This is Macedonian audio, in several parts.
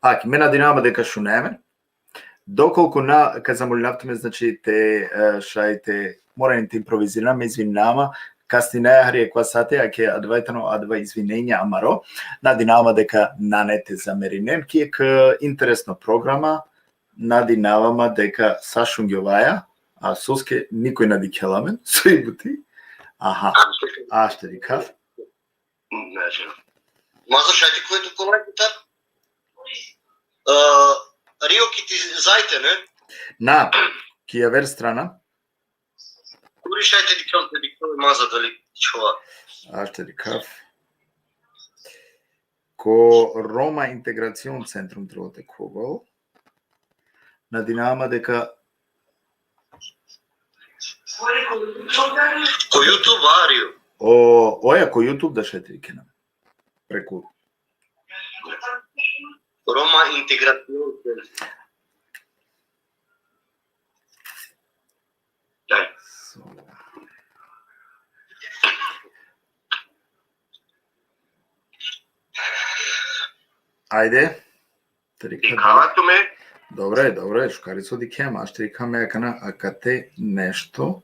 Аки, мене динама дека шунеме. Доколку казамолнавтме, значи те шајте мораните импровизираме, извинама, кастинеја хари еквасате, аке адвајтано адва извинења амаро, надинама дека нанете замеринен, киек интересна програма, надинавама дека сашунгјоваја, а соске никој надикеламен, сојбути. Аха, аште рикав. Маза шајте којто колајте Рио ки ти зајте, не? На, ки ја вер страна. Кури шајте ди кјон те ди маза дали чува. Аште рикав. Ко Рома Интеграцион Центрум требате когол. Надинама дека Ко YouTube Рио. Оја ко YouTube да шете кенам. Преку Рома Интеграцион Центрум. Дај. Ајде. Дикавато ме. Добре, шукарицо дикем, аз ще рикаме акате нешто.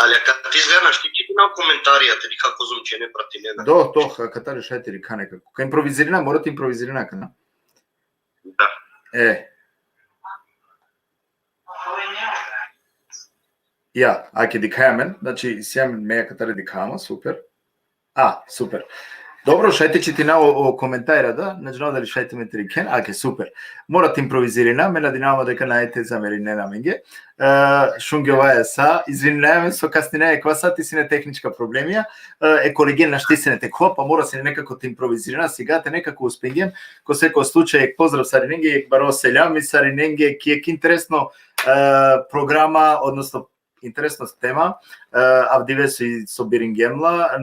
Али ако ти изгледаш, ти ќе на коментаријата или како зумче не прати не. До, аката решајте рика некако. Ка импровизирина, морате импровизирина кана. Да. Ја, аке дикајамен, значи сјамен меја катаре дикаама, супер. Супер. Добро, шајте че ти на коментајра, да? Најдено дали шајте ме трикен, аке, супер. Морате импровизирина, ме надинава дека најте замери не наменге. Шунгјоваја са, извинеме со кастинеја кваса, ти си не техничка проблемија, колегена шти се не текува, па мора се некако те импровизирина, сега те некако успенгем, ко секој случај, поздрав Сариненге, ек баро селјам и Сариненге, ки ек интересно програма, односно интересна тема, авдиве со Бирингемла,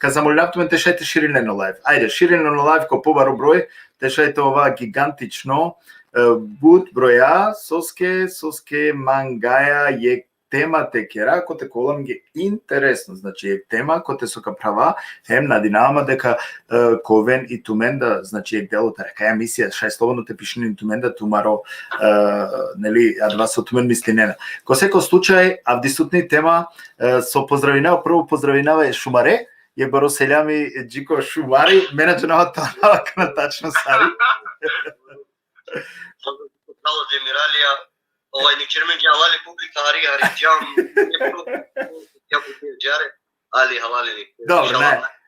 казамолјавтуме те шајте ширилено лайв. Ајде, ширилено лайв ко побаро број, те шајте ова гигантично бут броја, соске мангаја е тема те кера, ко те колам ги интересно, значи е тема ко те сока права, хем надинама дека ковен и туменда, значи е делота река емисија, шај слободно те пишни туменда тумаро, нели, адва со тумен мислинена. Ко секој случај, авдисутни тема, со поздравинава, прво поздравинава е Шумаре, е баро селјами Джико Шумари, менеджернава тоа на тачно сари. Зало Демиралија, ни чермен џалали публика хари џам али халали. Добро,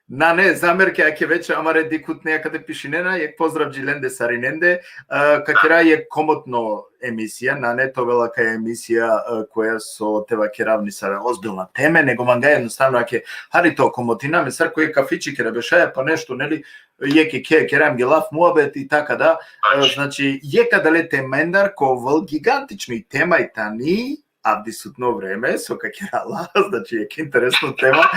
не замерке аке вече амаре дикут некаде пишинена, јек поздрав Джиленде Сариненде, какера е комотно емисија, на не тоа ка емисија која со тева керавни са озбилна теме, него манга едноставно аке хари тоа комотина, ме сар кој кафичи ке рабешаја па нешто, нели, јеке керам ги лав муабет и така да, значи јека дале темендар ко вол гигантични тема и тани, абдисутно време со какерала, значи е интересна тема.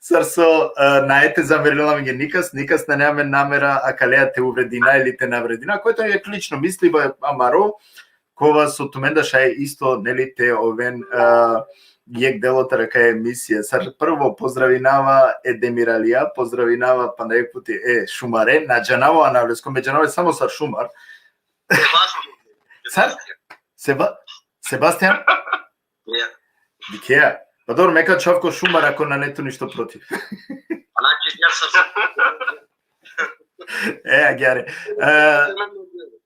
Сар со наете замерила ми никас не немаме намера акалеја те увредина или те навредина, којто е лично мислива амаро, кова со туменда шај исто, нели, те овен јек делота река емисија. Сар прво поздравинава Демиралија, поздравинава па најек пути Шумаре, на Џанаво аналиско, меѓанове само сар Шумар. Себастијан? Дикеја. Па добро, мека Чавко Шумар ако на нето ништо против. Значи ја сам. Гјаре.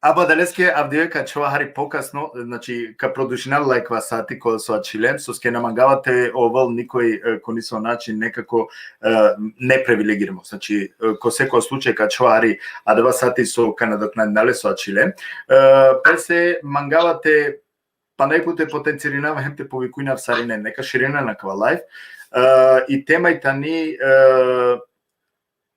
Аба далеске авдивека чува хари покасно, значи ка продушинар лајква сати која со ачилем, со ске намангавате овал никој ко нисо начин некако не привилегирamo. Значи ко секој случај ка чува хари адва сати со ка надокнаднале со ачилем, се мангавате па најпуте потенциринава хемте повикујна в Саринен, нека ширина на ква лайф, и темајта ни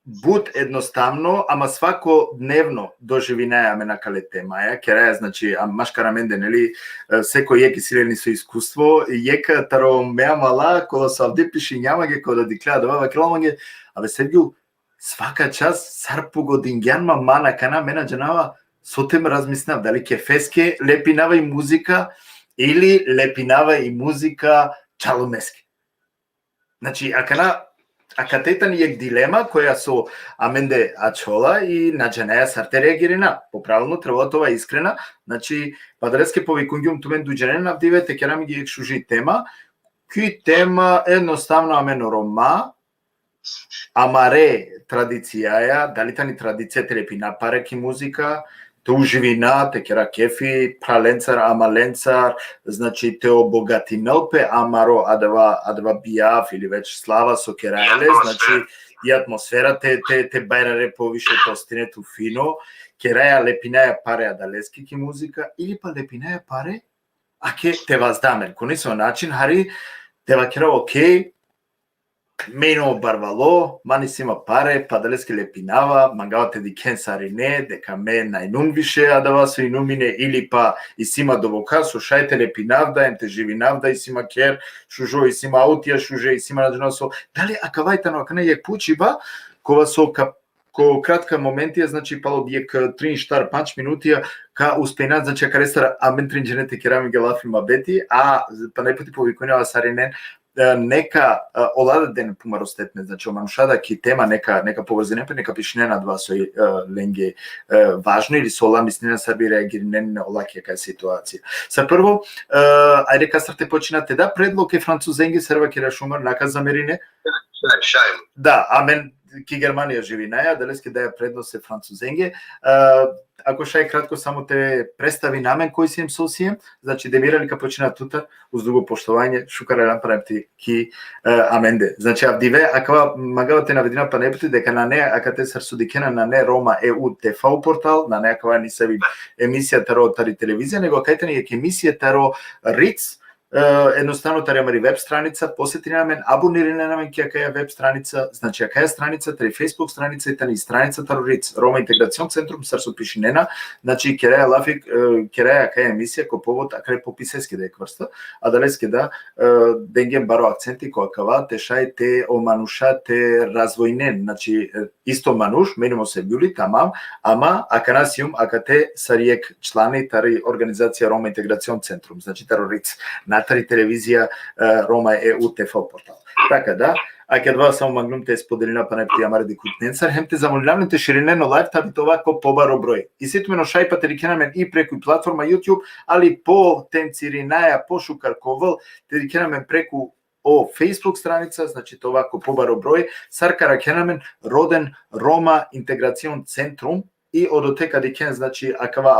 буд едноставно, ама свако дневно доживинајаме на кале темаја, кераја, значи, машкараменде, нели, секој јеки силени со искуство, јека таро меа мала, кода со авде пиши њамаге, кода диклеа добава киломаге, абе Сергију, свака час, сар погодингјанма мана кана, мена джанава, со тем размислав, дали кефеске лепинава и музика, или лепинава и музика чалумеске. Значи, акана Акатетан е дилема која со Аменде Ачола и на Джанеја Сарте реагирина. Поправилно требало тоа искрена. Значи, падалеске повикунгиум тумен дуџенен авдиве те керами ги екшужи тема. Ки тема едноставно амено рома, амаре традицијаја, дали тани традиција телепи напареки музика, те уживина, те кера кефи, праленцар, амаленцар, значи те обогати нелпе, амаро адава бијав или веќе слава со кераеле, значи и атмосфера те бајраре повише тостинету фино, кераја лепинаја паре адалески ки музика, или па лепинаја паре, а ке те ваздамен, конисо начин, хари, те ва кера окей, Мено барвало, мани си има паре, падалески лепинава, мангавате ди кенсари не, дека ме најнум више адава со инумине, или па и сима довока, со шајте лепинавда, емте живинавда, и сима кер, шужо, и сима аутија, шуже, и сима наджунасо. Дали акавајтано, ака не јек пучиба, кова со ко кратка моментија, значи пало биек 3-4 минутија, ка успејнат, значи ака рестара амен тринџенете керами гелафи мабети, а па најпати повикунјава саринен, нека олада ден пумаростетне, значи оманушада ки тема нека поврзене, нека пишне на два со ленге важно или со ола мислина саби реагиринен на олакија кај ситуација. Са прво, ајде касарте починате да предлог е французенги серва кира Шумар наказа мерине. Шајм. Да, амен ки Германија живи наја, далески да ја предност е французенге. Ако шај кратко само те представи на мен кој си им сосием, значи Демирали ка почина тута, уз дуго поштовање, шукаре направи ки аменде. Значи авдиве, ака магавате наведина па небути дека на не, ака те сарсудикена на не Рома ЕУ ТФ портал, на не ака ни се ви емисија таро тари телевизија, него кајте ни е емисија таро РИЦ, едноставно тари амари веб страница, посети на мен, абониране на мен ки акаја веб страница, значи акаја страница, тари Facebook страница и тани страница таро РИЦ, Рома Интеграцион центрум, сарсо пишинена, значи кераја лафик, кераја акаја емисија ко повод акај пописески да е кврста, а далески да денген баро акценти која кава, те шај, те омануша, те развојнен, значи исто мануш, менимо се бюли, тамам, ама ака насиум, ака те сариек члани тари организација Рома Интеграцион центрум, значи таро РИЦ, тари телевизија Рома ЕУ ТФ портал. Така да, аќе два само магнум те споделина па непти амаре ди кутненцар, хем те замолилам те ширинено лайв таби това ко побаро број. И сетумено шајпа те рикенамен и преку платформа YouTube, али по темциринаја, по шукарковл, те рикенамен преку о Facebook страница, значи това ко побаро број, сарка ракенамен роден Рома Интеграцион центрум и одотека дикен, значи акава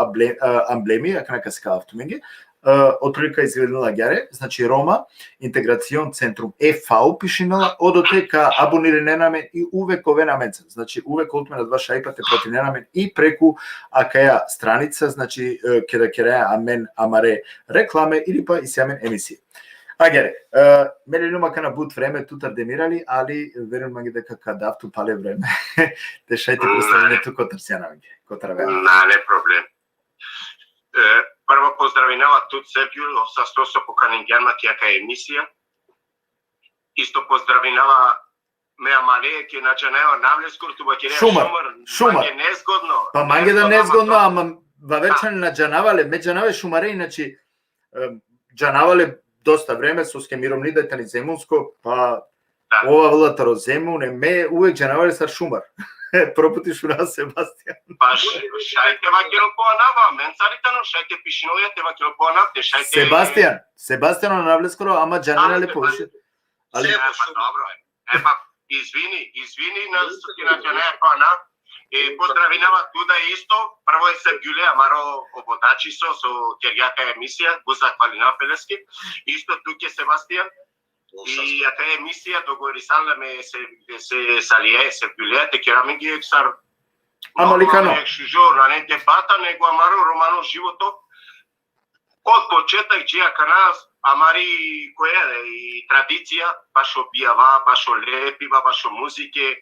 амблеми, ака нека ска автоменги, од прилика изведнала гјаре, значи Рома Интеграцион центрум ЕФАУ пишинала, одотека абониране на мен и увек ове на менца. Значи увек олтме на два шајпа те противне на мен и преку акаја страница, значи кераја амен амаре рекламе или па и сјамен емисија. Агере, мене нема кана бут време тутар Демирали, али верувам дека кадавту пале време. Те шајте представењето ко Тарсјана ко Травеа. Не проблем. Прво поздравинава тут Сепјул, со што со поканен герма кјака емисија. Исто поздравинава меа мале ке начинева навлескор туба ке Шумар. Мање незгодно. Па мање да незгодно, ама ва вечер на джанавале, ме джанаве шумаре, иначи джанавале доста време со скемиром лидете ни Земунско, па ова влатаро Земун, ме увек джанавале сар шумар. Пропути шура Себастијан. Па шајте вакело поанава, мен царитано шајте пишиновија те вакело поанав, те шајте Себастијан на навлескоро, ама джанале повише. Али добро е. Епа извини на сукинаќанеја поанав. И поздравинава туда исто, прво е Сепјуле, амаро ободачи со кергјака емисија, го захвалина Пелески, исто туке Себастијан. И ака емисија договорисална ме се салие, Сепјуле, те кераме ги ексар. Амаликано. Шужо, на не дебата, него амаро романо живото. Од почеток чија нас, амари која е и традиција, башо бијава, башо лепива, башо музике,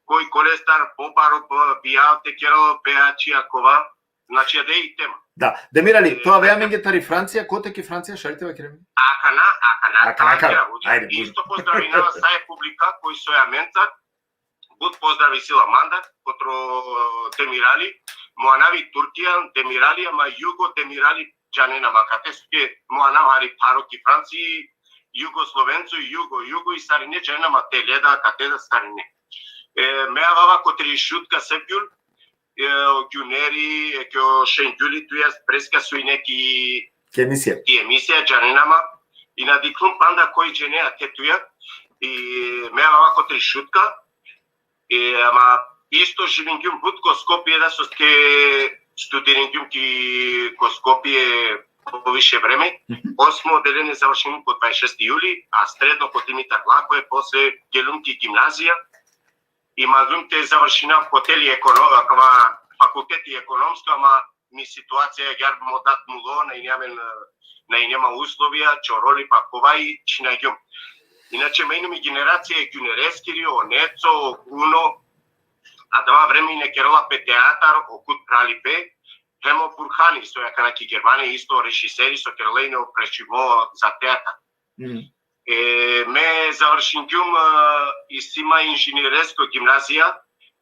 кој колестар побаро бијав те керо пеачија кова, значи да и тема. Да, Демирали, тоа веаменге тари Франција, коте ки Франција шарите ва кереми? Акана. Исто поздравинава сај публика кој со ја менцат. Буд поздрави сила мандат, котро Демирали, Моанави Туркија, Демирали, ама југо Демирали, Джанена Макате, суке Моанави Хари Пароки Франција, Југословенцу и југо и старине женама те леда катеда старине. Меа вава котри шутка сепјул, ѓунери, ке шенгјули туја преска су и неки емисија џанинама и на диклум панда кој женеа те туја и меа вава котри шутка, ама исто живингјум бут ко Скопје да со ке студирањум ки ко Скопје повише време. 8 одделение завршено по 26 јули, а средно по Димитар Лакој после Гелумки гимназија. И мазумте завршина в хотели факултети економска, ама ми ситуација јар модат муло, на нема условија, чороли па ковај чинаѓум. Иначе мену ми генерација ѓунерескири, онецо, куно, а дава време и не керола пе театар, окут пралипе, Хемо Бурхани, со јака на Германија, исто режисери со керолејно пречиво за театар. Ме завршинќум и сима инженереско гимназија,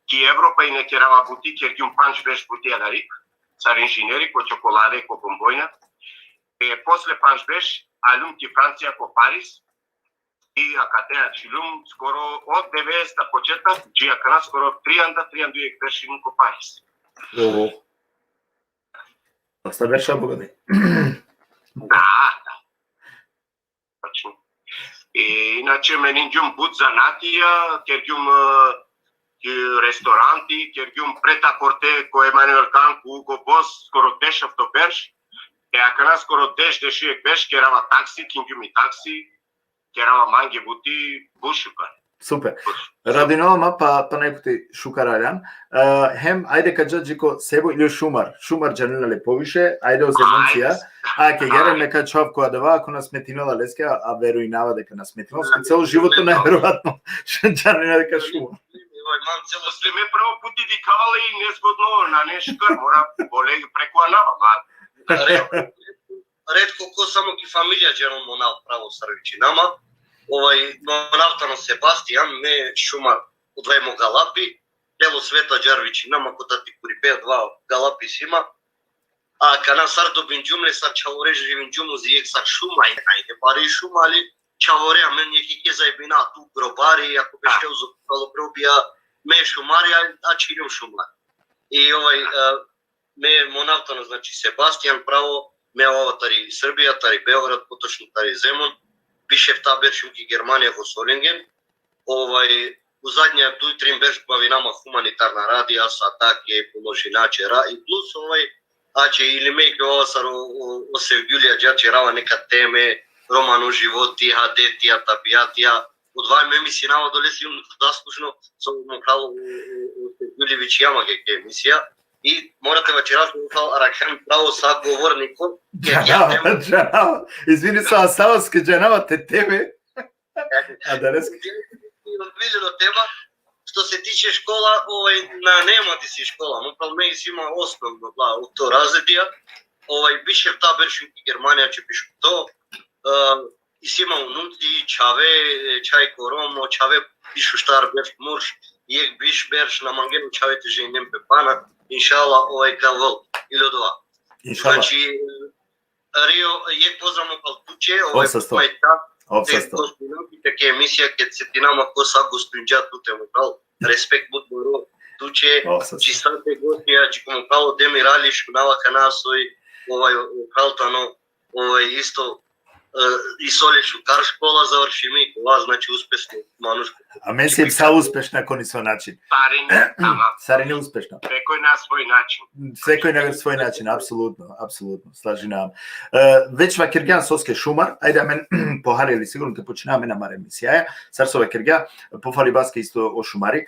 ки Европа и не керава бути, керѓум панч беш бутија да рик, цар инженери, ко чоколаде, ко бомбојна. После панч беш, алум ки Франција, ко Париз, и акадеја чилум, скоро од 90-та почеток, джијакана скоро 3 бешин ко Париз. Доста беше богати. Да. Точно. Иначе менинѓум бут занатија, керѓум ресторанти, керѓум претакорте кој Емануел Кан, Уго Бос, скоро дешав то берш. Акана скоро дешиек беш, керава такси, кинѓум и такси, керава манги бути, бушука. Супер. Радинова па некои шукараљан. Хем ајде каѓа џико себо или шумар. Шумар џанинале повише, ајде о земунција. А ке гереме кај човек која дава ако нас метинала леске, а веруинава дека нас метинала, цело живото најверојатно џанина дека шумар. Мам цело свеме прво пути дикавале и незгодно на нешкар, мора боле преку анава, ретко ко само ки фамилија џерон монал право срвичинама. Монавта на Себастијан, не шумар, одвајмо галапи, тело света џарвичи, нама кота ти курипеа 2 галапи сима, а кана сар добинџумле сар чаворе живинџуму зиек сар шумај, ајде бари шумали, чаворе, а мен неки ке зајбина ту гробари, ако беше узопало гробија, ме шумари, а чилјум шумар. И ме монавта, значи Себастијан право, ме ова тари Србија, тари Београд, поточно тари Земун, пишев та бершим ки Германија во Солинген. У задња дујтрин берш бавинама хуманитарна радија, са таке, положиначе, и плюс аче или мејке ова сар о Севгјулија џаче рава нека теме, романо животи, хадетија, табијатија, одвајме емисија долеси заслужно со мокрало Севгјулевич Јамаге ке емисија. И морате вечераш да Ракхан право са говорникот. Џанава. Извини се, Асаваске џанава те тебе. А денес одвилено тема. Што се тиче школа, на нема ти си школа, но палме си има основно од то разредија. Бишев та бершим ки Германија че пишем то. И си има унути чаве, чај коромо, чаве пишу штар берш мурш, јек биш берш на мангену чавете женем пепана. Иншала, кавол или два. Значи, Рио, јек поздравно калтуче, така емисија ке сетинама ко са гостинџа туте му кал, респект бут боро, туче, чистате гостија, че му кало демирали шунава канасој, калтано, исто, и соле шукар школа завршиме и това значи успешно манушко. А мен си са успешна ако ни со начин. Сарине успешна. Секој на свој начин. Секој на свој начин, апсолутно, слажинавам. Веќе ва Киргјан соске шумар, ајде мен похарели сигурно те починаваме на маре емисија. Сарсова Киргја, пофали баске исто о шумари.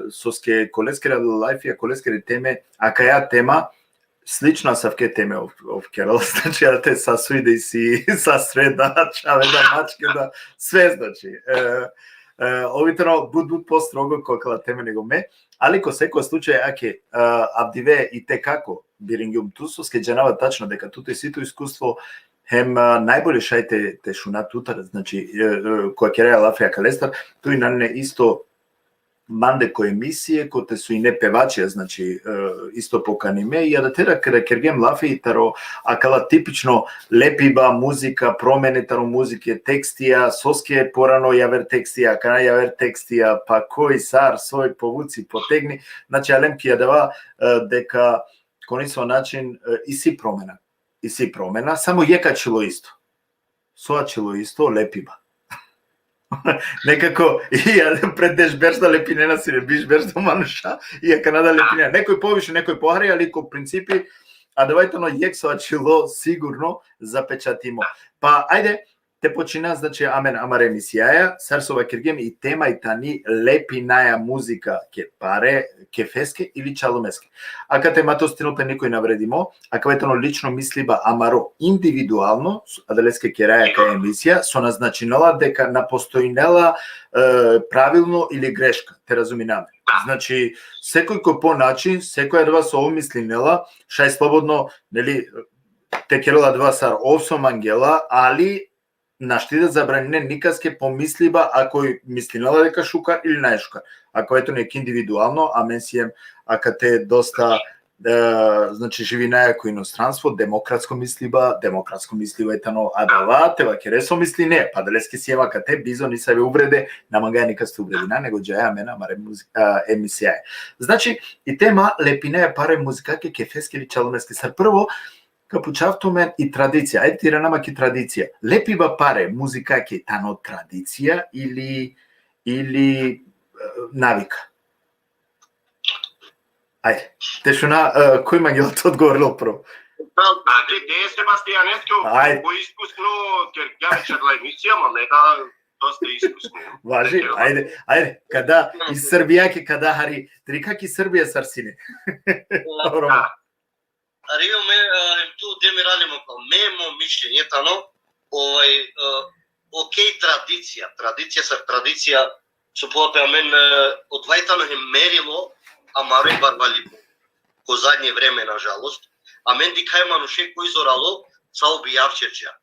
Соске колескере лајфија, колескере теме, а каја тема слично са вке теме ов Керол, значи да те сасуиде си са среда, чаве да мачке да све значи. Овитано буд построго кога теме него ме, али ко секој случај аке абдиве и те како бирингјум тусо ке џанава тачно дека туте сито искуство хем најболе шајте те шуна тута, значи која кереја Лафија Калестар, тој на не исто манdeко емисije, коте су и не певачија, значи исто покани ме, и да тера каде кергем лафе и таро, а кала типично лепиба музика, промени таро музике, текстија, соске порано јавер текстија, кана јавер текстија, па кој сар, сој, повуци, потегни, значи алемки ја дава дека конисо начин и си промена, само јекачило исто. Соачило исто, лепиба. Некако, ја предеш берзда лепинена си не биш берзда мануша, и ја канада лепинена. Некој повише, некој похари, али ко принципи, а давајтено јек соачило сигурно запечатимо. Па, ајде, те почина, значи, амен, амар емисијаја, Сарсова киргем и тема и тани лепинаја музика ке паре, ке феске или чалумеске. Ака темато стинопе некој навредимо, ака ветано лично мислиба амаро индивидуално, аделеске кераја ка емисија, со назначинала дека напостојнела правилно или грешка, те разуминаме. Значи, секој кој по начин, секој од вас овмислинела, шај слободно, нели, те керела два сар овсом ангела, али нашти да забрани никаске помислиба ако мислинала дека шукар или не шукар. Ако ето нек индивидуално, а мен си ака те доста значи живи најако иностранство, демократско мислиба етано, а дава тева кересо мисли не, па далески си ема кате бизо ни се ве увреде, намага никасте увредина, него джаја мена маре емисија. Значи и тема лепине паре музика ке кефески или чалумески. Сар прво капучавтомен и традиција. Ајде ти ранама ки традиција. Лепиба паре музика ке тано традиција или навика? Ајде, Тешуна, кој мангел то одговорил прво? Те Себастијанецко, кој искусно кергјавичарла емисија, ма мега доста искусно. Важи, ајде, када из Србија ке када хари, трика ки Србија сарсине. Рио ме ту демиралимо као мемо мишлење тано окей традиција со попеа мен одвајтано е мерило амаро барбали ко задње време на жалост, а мен дикај мануше кој зорало са обијавчерџа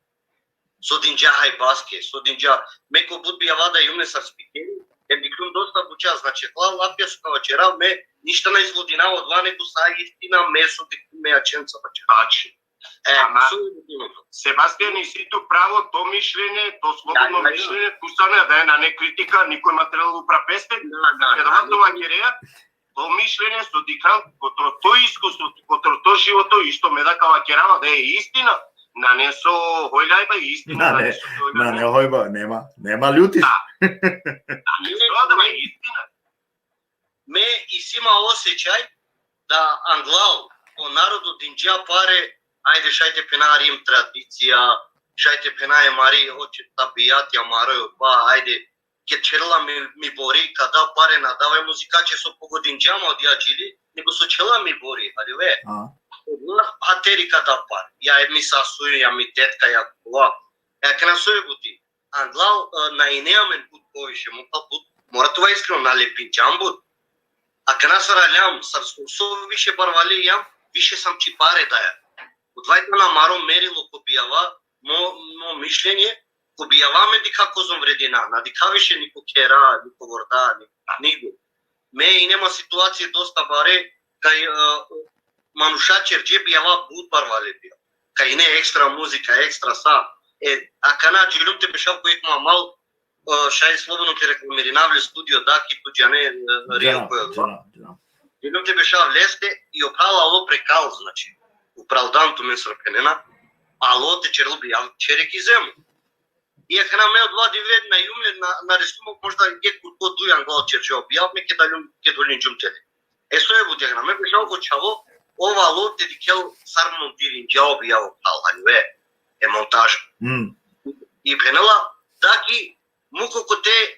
со динџа хај баске со динџа меко буд бијавада јумне сар спикери дикрум доста буча, значи лафија со кавачера ме ништа на изводина од два неку са истина месо дикрум ме аченца бача. Себастијан и си ту право то мишлене, то слободно мишлене, пустане да е на не критика, никој материјал упрапесте, када тоа гереја, то мишлене со дикан, котро то искуство, котро то живото, и што ме да кавакерава да е истина, на не со хојлајба и истина. На не хојба, нема љутиш. Да е истина. Ме и сима осеќај да англау, о народу динџа паре, ајде шајте пена Рим традиција, шајте пена е мари оче табијат ја марој па ајде ке чела ми бори када паре надавај музикаче со погодинџама од јаџили, него со чела ми бори, али ве. Хатери када паре. Ја ми сасуј, ја ми детка, ја кова. Ја кена сој бути. Англау на инеамен бут повише, мора това искрено на лепинџам бут. А кена саралјам, со више барвали јам, више сам чи паре даја. Одвајта на маро мерило ко бијава, но мишлење, ко бијаваме дика козом вредина, на дика више нико кера, нико ворда, нигде. Ме и нема ситуација доста баре, кај манушачер дже бијава бут барвали бија. Кај не екстра музика, екстра са. А кана джилум те бешав кој ма мал, шај слободно те рекламиринавле студио даки туѓане Рио кој. Джилум те бешав лесте и опрала ало прекал, значи. Управданту ме српенена, ало те черл бијав череки зему. И ако на ме од 2 на јумле на ресумок можда е кулко дујан глад черче објав ме ке долин џумтели. Со е бутех на ме бешал го чаво, ова ало те дикел сар монтирин џа објав опрал, али ве е монтаж. И пенела, даки муко коте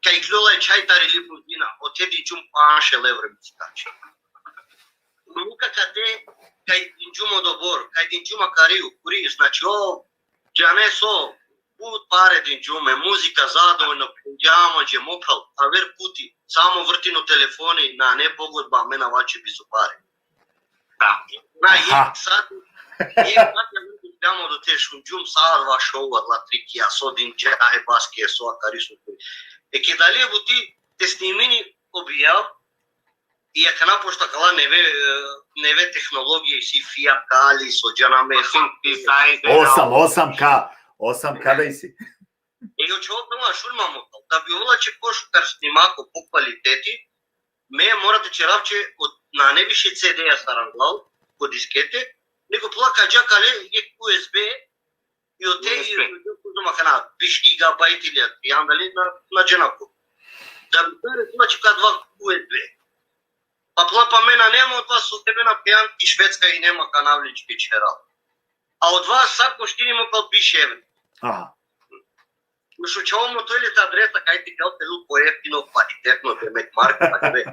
кај глола е чај тарили будина, отеди џум панше левре музикачи. Мука кате кај динџумо добор, кај динџума кариу, кури, значи о, џане со, пут паре динџуме, музика задоволно, пенџама, џе мопрал, а вер пути, само вртино телефони, на не погодба, ме навачи бизо паре. Да. На јек сад, јамо до те шунџум, сад ва шоува, латрикија, со динџа, баске, со акарису, кури. Ке дали бути, те снимини, обијав и ја кана пошто кала неве технологија и си фијакали со џанаме. Осам каде и си? Ја човек нема шурмамо, да би овлаче кошукар снимако по квалитети, ме морате черавче од на невише CD-ја саранглал, по дискете, него плака джакале е USB и од тези зема кана 20 гигабайт или јандали на дженако. Да би бере плаче ка 2 USB. Па плапа мена нема од вас со тебе на пијан и шведска и нема канавлички черал. А од вас сако штини му кал пише евре. Аха. Мишо чаомо тој ли та адреса кај ти кал телу поевтино, квалитетно, демек марка, бе.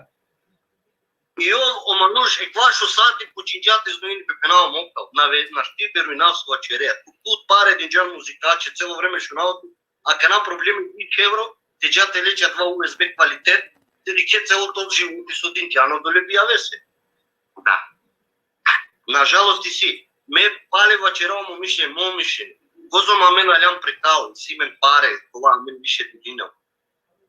И омануш еквашо сати починџати зноини пепенава мокал, на штиберу и навсува череја. Тут паре динџан музикаче, цело време шо наоди, а кана проблеми 3 евро, те джате леча 2 USB квалитет, те дике цело топ животи со динџано доле бијаве се. Да. Нажалост и си, ме палева черао му мишље, Гозома мен алјам прекал, си мен паре, това мен више година.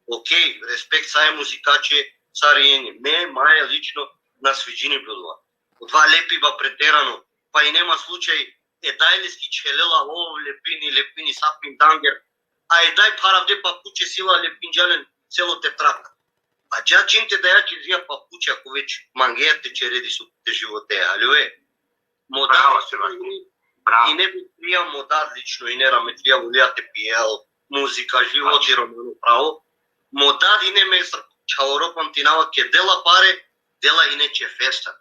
Океј, респект сај музикаче, царијење. Ме, маја лично на свиџини билува. Одва лепива претерано, па и нема случај, дајлески челела, лепини, сапин дангер, а дај паравде папуче сила лепинџален цело тетрака. А джаджинте да ја ќе зија папуче, ако веќе мангејате череди со те животе, алюе. Браво, И не би трија модад лично и не раметрија волијате пиел, музика, живот и романо право. Модад и не ме чаоропам тинава ке дела паре, дела и не че феста.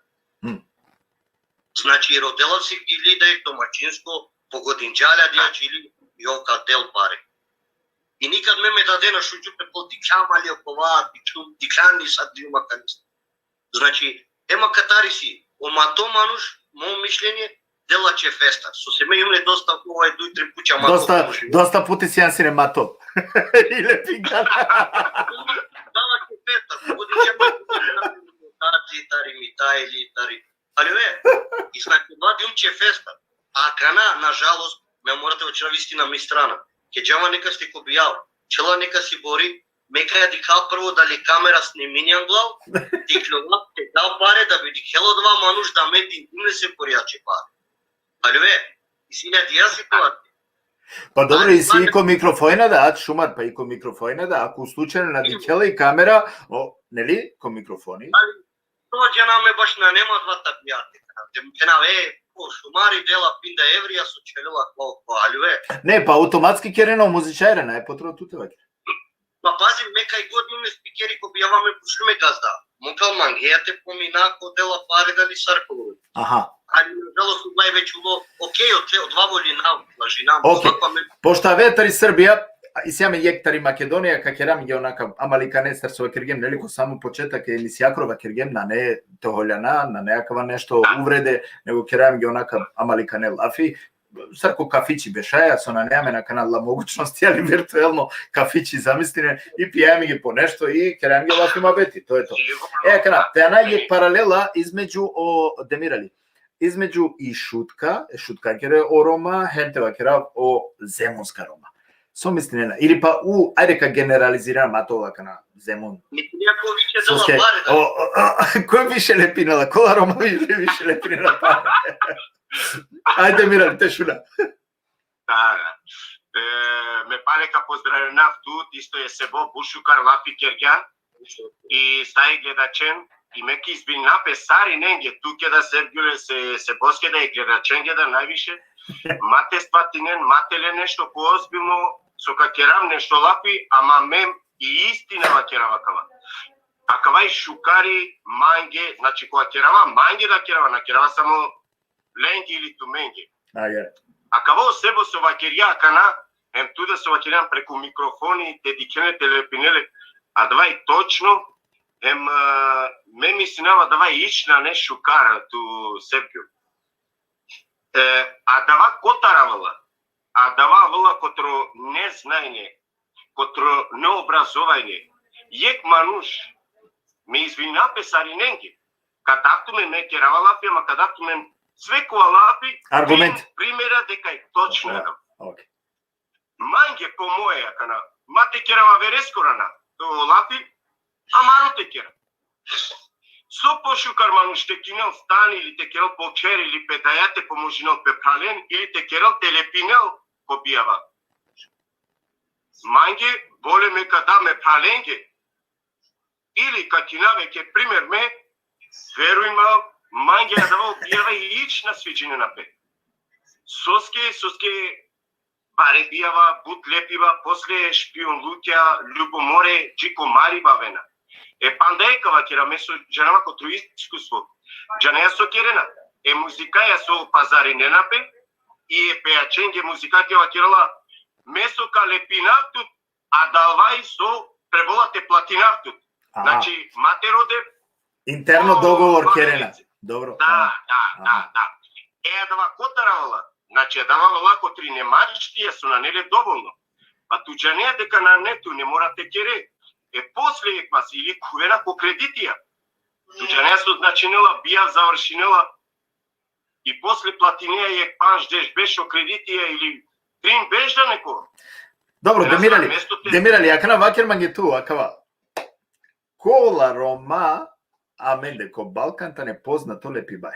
Значи родела си или да е домачинско, погодинџаля дијач или јока дел паре. И никад ме даде на шуџупе по дикамали окова, дикани сад диума каниста. Значи, ема катариси, омато мануш, мојо мишлење, дела че феста. Со себе имаме доста овај 2-3 пуќа матоп. Доста пути си јансине матоп. Или пингана. Дала че феста. Тари. Али и значи два че феста. А кана, нажалост, ме морате вчера вистина ми страна. Ке джама нека сте кобијал. Чела нека си бори. Мека ја дикал прво дали камера снимињан глав. Диклова, те дал паре да би дикело два мануш да мети не се поријаче паре. И си не дија ситуација. Па добро, и си ико микрофојна да, шумар, па ико микрофојна да, ако случајно надикела и камера, нели, ко микрофони? Тоа џена ме баш на нема двата пијате. Кена шумари дела пинда еврија со челела колко, алюе. Не, па автоматски керено музичајре, не е потребно тутеваќе. Па пази, мека и годиме спикери ко бијаваме пушлиме газда. Мокал мангејате поминако дела пари дали сарколови. Аха. Али нажалост највеќе уло, океј, од два волина, лажина. Пошто ветари Србија, и сјаме јектари Македонија, ка керам ги онака, амали канестар со кергем, нели ко само почетак е мисијакрова кергем, на не тоголјана, на неакава нешто увреде, него керам ги онака, амали кане лафи, сарко кафичи бешаја, со на неамена канала могучности, али виртуелно кафичи замислине, и пијаме ги по нешто, и керам ги лафи мабети, тоа е тоа. Кана, те наје паралела измеѓу Демирали. Измеѓу и шутка кере о Рома, хентева кера о земунска Рома. Со мислине, или па ајде ка генерализирам атола кана Земун. Кој више лепинала? Кола Рома више лепинала паре? Ајде Мирали, те шуна. Да. Ме палека поздравенав тут, исто е себо Бушукар Лафи Кергјан и стаи гледачен. И меки избина песари ненге, туке да Сергјуле се боске да и гледаченге да највише. Мате спатинен, мателе нешто поозбилно, со какерам нешто лапи, ама мем и истина вакерава кава. А кава и шукари, манге, значи кога керава, манге да керава, на керава само ленги или туменге. А кава себо со вакерија кана, туда со вакерјан преку микрофони, те дикене, телепинеле, а давај точно, ме мислинава давај ична не шукара ту Сергју. А дава котаравала, а дава вала котро не знајне, котро не образовајне. Јек мануш, ме извина песариненги, кадавту ме керава лапи, ама кадавту ме свекува лапи, аргумент. Примера дека е точно. Манге по моја, кана, мате керава верескорана, то лапи, Амаро те кера. Со пошу карману ще кинел стан или те керал покер или педајате поможинал пепрален или те керал телепинел побијава. Манге боле ме када ме праленге. Или какинаве ке пример ме, веруј ма, манге адава обијава и ич на свиđење на пе. Соске баре бијава, бут лепива, после шпион луќа, љубоморе, джико мари бавена. Пандаекава кера месо джанава котро искуство. Джанеја со керена. Музикаја со пазаринена пе и пејаченге музика кева керала месо ка лепинавтут, а далвај со преволате платинавтут. Значи, матероде... Интерно договор керена. Добро. Да. Дава котаравала. Значи, давала котри немачтија со на неле доволно. Па туџанеја дека на нету не морате кере. После екмас или кувена по кредитија. Туџанеја со значинела бија завршинела и после платинеја е панждеш беше кредитија или трин бежда неко. Добро, Демирали, акана вакерман е ту, акава. Кола Рома, амен деко Балканта не познато лепи бај.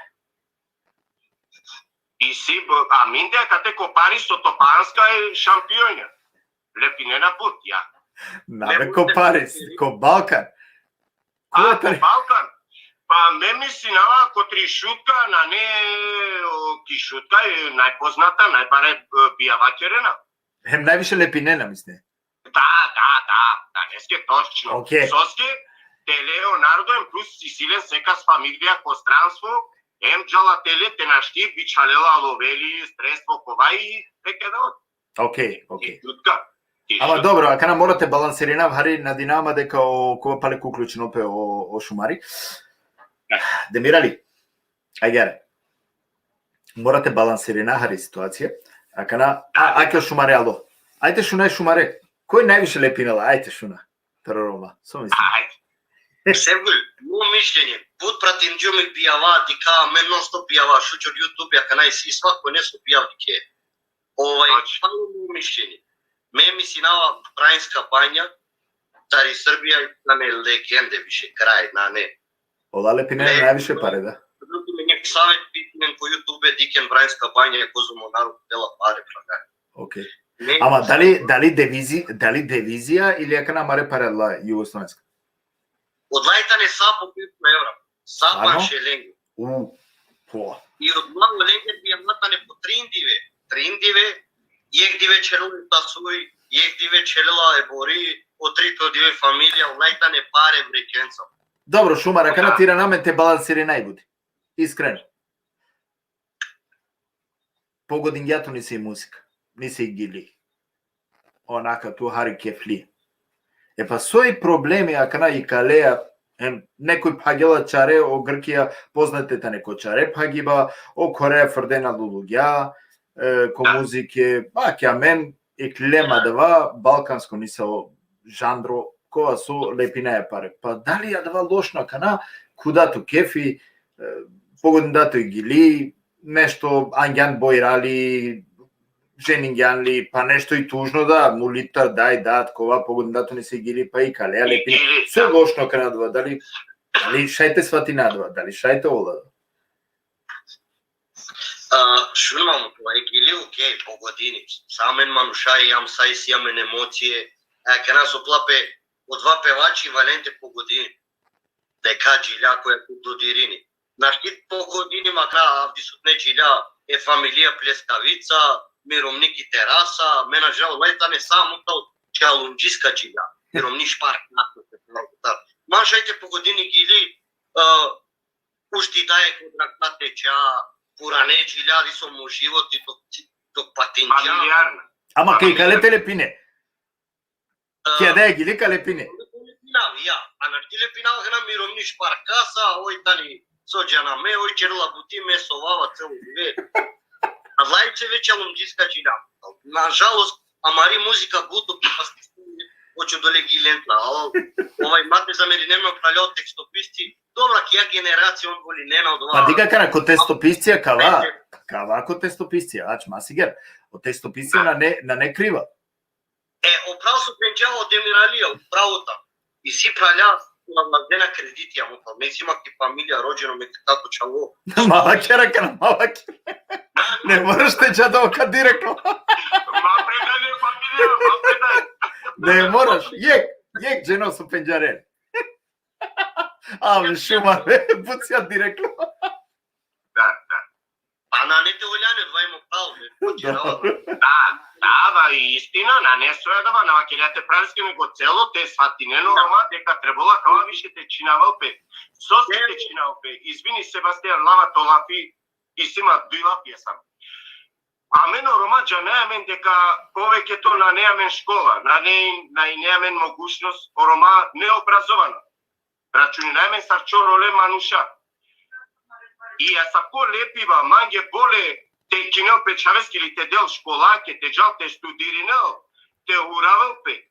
И си, амин дека те копари со Топанска е шампионја. Лепи не на пут, ја. Набе ко Парис, ко Балкан. Ко Балкан? Па ме мислинава котри шутка, на не ки шутка е најпозната, најбаре бијава керена. Највише лепинена, мисле. Да, неске точно. Okay. Соске, те Леонардо ем плюс Сисилен секас фамилија ко странство, ем джала теле те нашти бичалела ловели, средство ковај, теке да од. Окей. Шутка. Ама добро, акана морате балансирина вари на Динамо дека кога пале куклучно пе о Шумари. Демирали, ајгаре. Морате балансирина хари ситуација. Акана, ајке Шумаре алло. Ајте шуна Шумаре. Кој највише лепинала? Ајте шуна. Рома. Со мисли. Севгул, моје мишљење, пут пратим џуми бијава, дика мен нон стоп бијава, шуќор YouTube ја канај си свако не со бијав дике. Моје мишљење. Ме мислинава Брајнска бања, тари Србија на не легенде више крај, на не. Ола лепинена највише паре, да. Други ме нек савет битнен по YouTube дикен Брајнска бања е козумо народ дела паре прагај. Окей. Ама дали дивизија или ја кана маре парела југословенска? Од лајтане сапо 5 евра. Сапа шеленги. И од мало ленге бијаматане по 3 индиве, јегдиве челули тасуј, јегдиве челела е бори, од 3 диве фамилија, лајтане паре брекенца. Добро, Шумара, кана тира наме те балансири најбуди. Искрено. Погодин јато ни се и музика. Ни се и гили. Онака ту хари кефли. Па сој проблеми акана и калеја некој пагела чаре о Гркија, познатете неко чаре пагиба, о Кореја фрдена лулуѓа, ко музике, ќе мен и клема дава балканско ниса жандро која со лепинаја паре. Па дали ја дава лошна кана кудато кефи, погодин дато и гили, нешто ангјан бојрали, женингјанли, па нешто и тужно да, мулитар, дај, дат, кова, погодин дато не се гили, па и калеја лепина. Се лошно кана дава, дали шајте свати надва, дали шајте ола? Шунмам, тоа е гили окей, по години. Самен манушај, јам сај си јамен емоције, кана со плапе од 2 певачи Валенте по години. Дека джилја која е додирини. Нашти по години макра авдисот не джилја е фамилија Плескавица, Миромник и Тераса, мена жал лајтане само тал чалунџиска джилја. Миромни шпарк накој. Машајте по години гили, ушти даје контракта теча, пуране джилјади со му живот и ток патинџа. Ама кај калете лепине? Ќе да е гили калепине? Ја, а на ти лепинава гна Миромни шпаркаса, ој тани соđana me, oj čerla buti me sovava celu dve. A zlajče već alumđiska čina. Nažalost, amari muzika budu hoću dole gilentla. Ovaj mate za meni nema praljao tekstopisti. Dobra, kja generacija on voli nena od ova. Pa diga kana, ko testopiscija kava ko testopiscija, ač masiger. O testopiscija na ne kriva. Opravo su penđao Demiralija, upravo tam. I si pralja дена кредити, ама па ме си имак и фамилија роđено ме како чало. Мала керака на мала кера. Не мораш те чадовка директно. Ма предај фамилија, ма предај. Не мораш. Јек джено со пенџарен. Абе, шумар, буција директно. Да. Па на нете олјане двајмо право, ме почерава. Да, и истина, на не сојадава, на макелјате правски него цело, те сватинено, рома, дека требала кава више те чинавалпе. Соси те чинавалпе, извини Себастијан Лава толапи, и сима дуи лапија сам. А мено ромаđа неамен дека повеќето на неамен школа, на неамен могушност, рома необразована. Рачуни најмен сарчо роле мануша. И са по-лепива, манге боле, те кинел пе чавески или те дел школаке, те джал те студиринел, те уравелпе.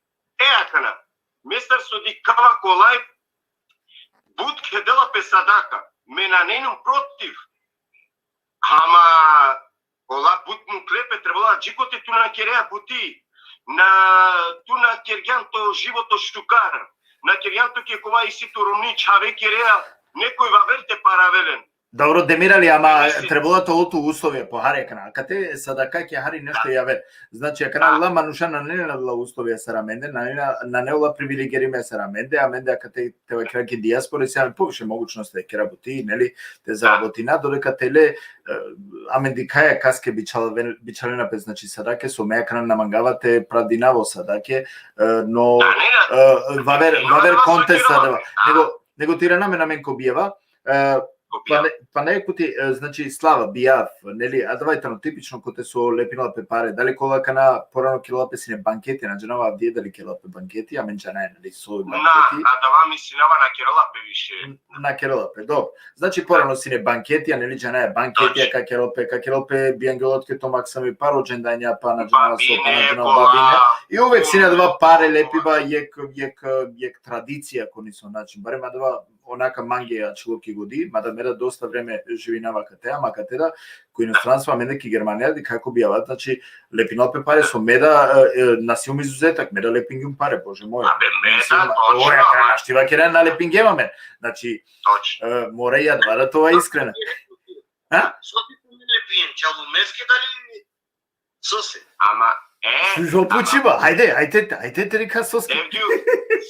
Акана, местар соди кава колај, буд ке дела пе садака, ме на нейнум против. Ама, кола буд му клепе, требала джикоте ту на кереа бути, ту на кергјанто живото штукар, на кергјанто ке кова и сито ромни чаве кереа, некој ваверте паравелен. Добро, Демирали, ама требало толку условија по харекана. Кате садака ќе хари нешто јаве. Значи, акана ла мануша на не ла условија сараменде, на не ла привилегириме сараменде, а менде кате те краки диаспора се повише могуćности да ќе работи, нели, те заработина, додека теле аменди каја каске бичалена пе, значи садаке со меакана намангавате прадинаво садаке, но вавер контест садава. Него тиранаме на мен кобиева. Па некоти, значи Слава бијав, нели, а давајте типично коте со лепинала пе паре, дали колака на порано килопе сине банкети, на джанова авдие дали килопе банкети, а менча не, нели, со банкети. А дава ми синава на керолапе више. На керолапе, добро. Значи порано сине банкети, а нели джана е банкети, а ка керолпе биангелотке томак сами па роđenдања, па на джанова со, па на джанова бабине. И увек сине дава паре лепива, јек традиција кони со начин, барем дава онака мангија чилоки годи, мада меда доста време живинава кате, ама кате да, кој иностранство, менде ки Германија, ди како бијават, значи, лепинопе паре со меда, насилум изузетак, меда лепингјум паре, боже мој. Абе, меда, точно. Оја, крана, штива керен на лепингјема мен. Значи, мора и јадва да тоа искрена. Соси не лепиен, чалумески дали соси? Ама, Жопучиба, ајде те река соски.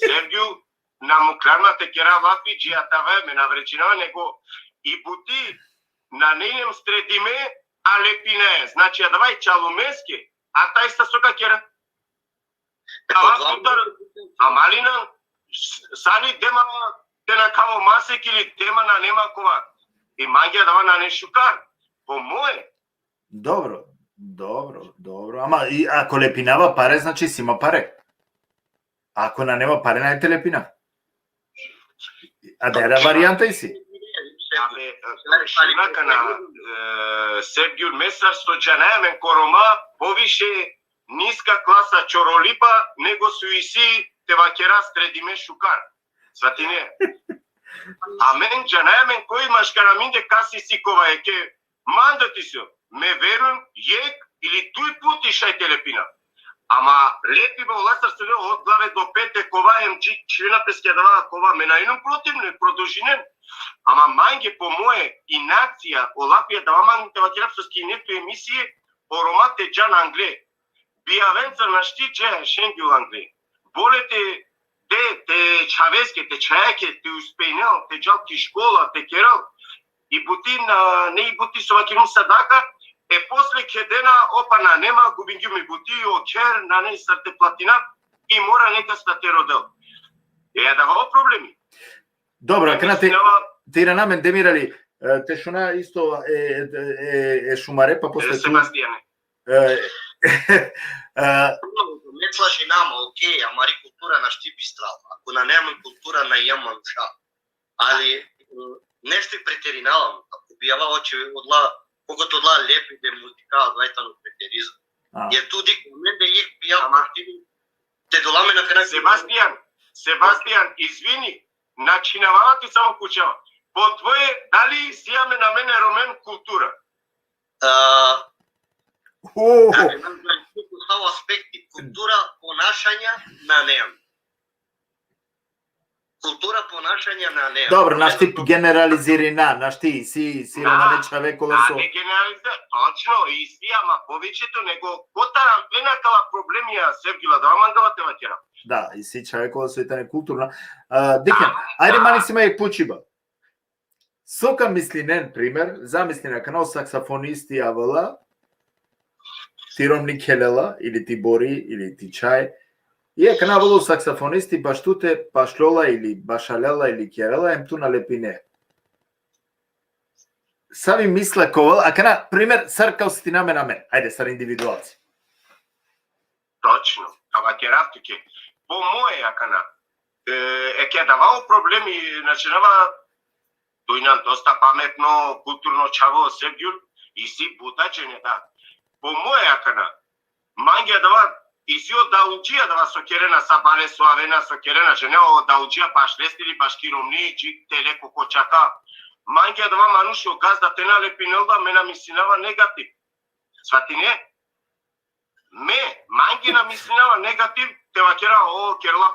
Сергију, на мукларната кера вакви джијатаве ме навречинава, него и бути на нејнем стредиме, а лепине, значи, давај чалумески, а тај са сока кера. А малина, сани дема те на каво масек или дема на нема кова. И магија дава на нешукар, по моје. Добро. Ама и ако лепинава паре, значи си има паре. Ако на нема паре, најте лепина. А дера варијанта и си. Абе, шинака на Сергију Месар со джанајамен корома повише ниска класа чоролипа него су и си тевакера стредиме шукар. Сватине. А мен джанајамен кој машкараминде каси сикова еке мандати се. Ме верувам јек или туј пути шајте лепина. Ама лепи во ласар се од главе до пете кова емджи члена песке дава кова ме најнум противно продолжинен. Ама манге по моје инакција олапија дава мангите вакерапсоски нету емисија оромате джан англе. Бијавенца на шти джа шенгил англе. Болете те чавеске, те чајаке, те успејнел, те джалки школа, те керал. И бути на не и бути со вакерум садака. После кедена опана нема губингјуми бути окер на не срте платина и мора нека стате родел. Дава проблеми. Добро, крати тира намен Демирали, те шуна исто е шумаре па после Себастијане. Не слажи нама, окей, амари култура на шти бистрал. Ако на нема култура на јаман ша. Али нешто и претериналам, ако бијава очи одла когато одла лепи де музикава двајтано претеризм. Јер туди коменде јек бијав активни те доламе на крак. Себастијан, извини, начинавала ти само кучава. По твое, дали сијаме на мене ромен култура? Става аспекти, култура, понашања на неам. култура понаšања на неа. Добро, наш ти генерализирина, наш ти си романе човеко Да, со. не генерализира, точно, и си, ама повеќето него котарам енакава проблемија Севгила да мангала те ваќера. Да, и си човеко со итане културна. Дикен, ајде мани си мај пучиба. Сока мислинен пример, замисли на канал саксофонисти авала, ти ромни келела, или ти бори, или ти чај. И е канавало саксофонисти баштуте пашлола или башалела или керела ем ту на лепине. Сави мисла ковал, а кана пример саркал си на мен. Ајде сар индивидуалци. Точно, ама ќе рафтуке. По моје акана, ќе давало проблеми, начинава дојнам доста паметно, културно чаво Севгюл и си бутачење, да. По моје акана, мангија дава и си од даучија дава со керена са бале со авена со керена, че не од даучија баш лестили баш киромни, чик телеко кочака. Мангија дава манушо газда тена лепинелда мена мислинава негатив. Свати не? Мангина мислинава негатив, те вакера о керла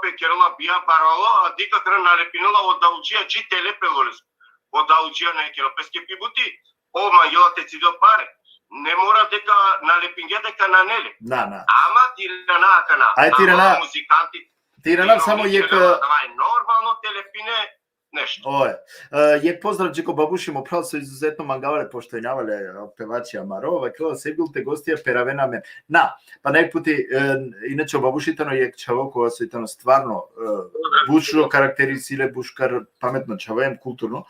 бија барало, а дика крен налепинела од даучија чи телепелолес. Од даучија не керопеске пибути. О мангела те цидел паре. Не мора дека налепинге дека на неле. На. Ама тирана акана. Ај тирана. Музиканти. Тирана само јека Давај нормално телепине нешто. Ое. Јек поздрав Джеко Бабуши му прав со изузетно мангавале поштојнавале певачи Амаро, вакела се бил те гостија перавена мен. Па најпути иначе Бабушитано јек чаво кога со итано стварно бушро карактерисиле бушкар паметно чаваем културно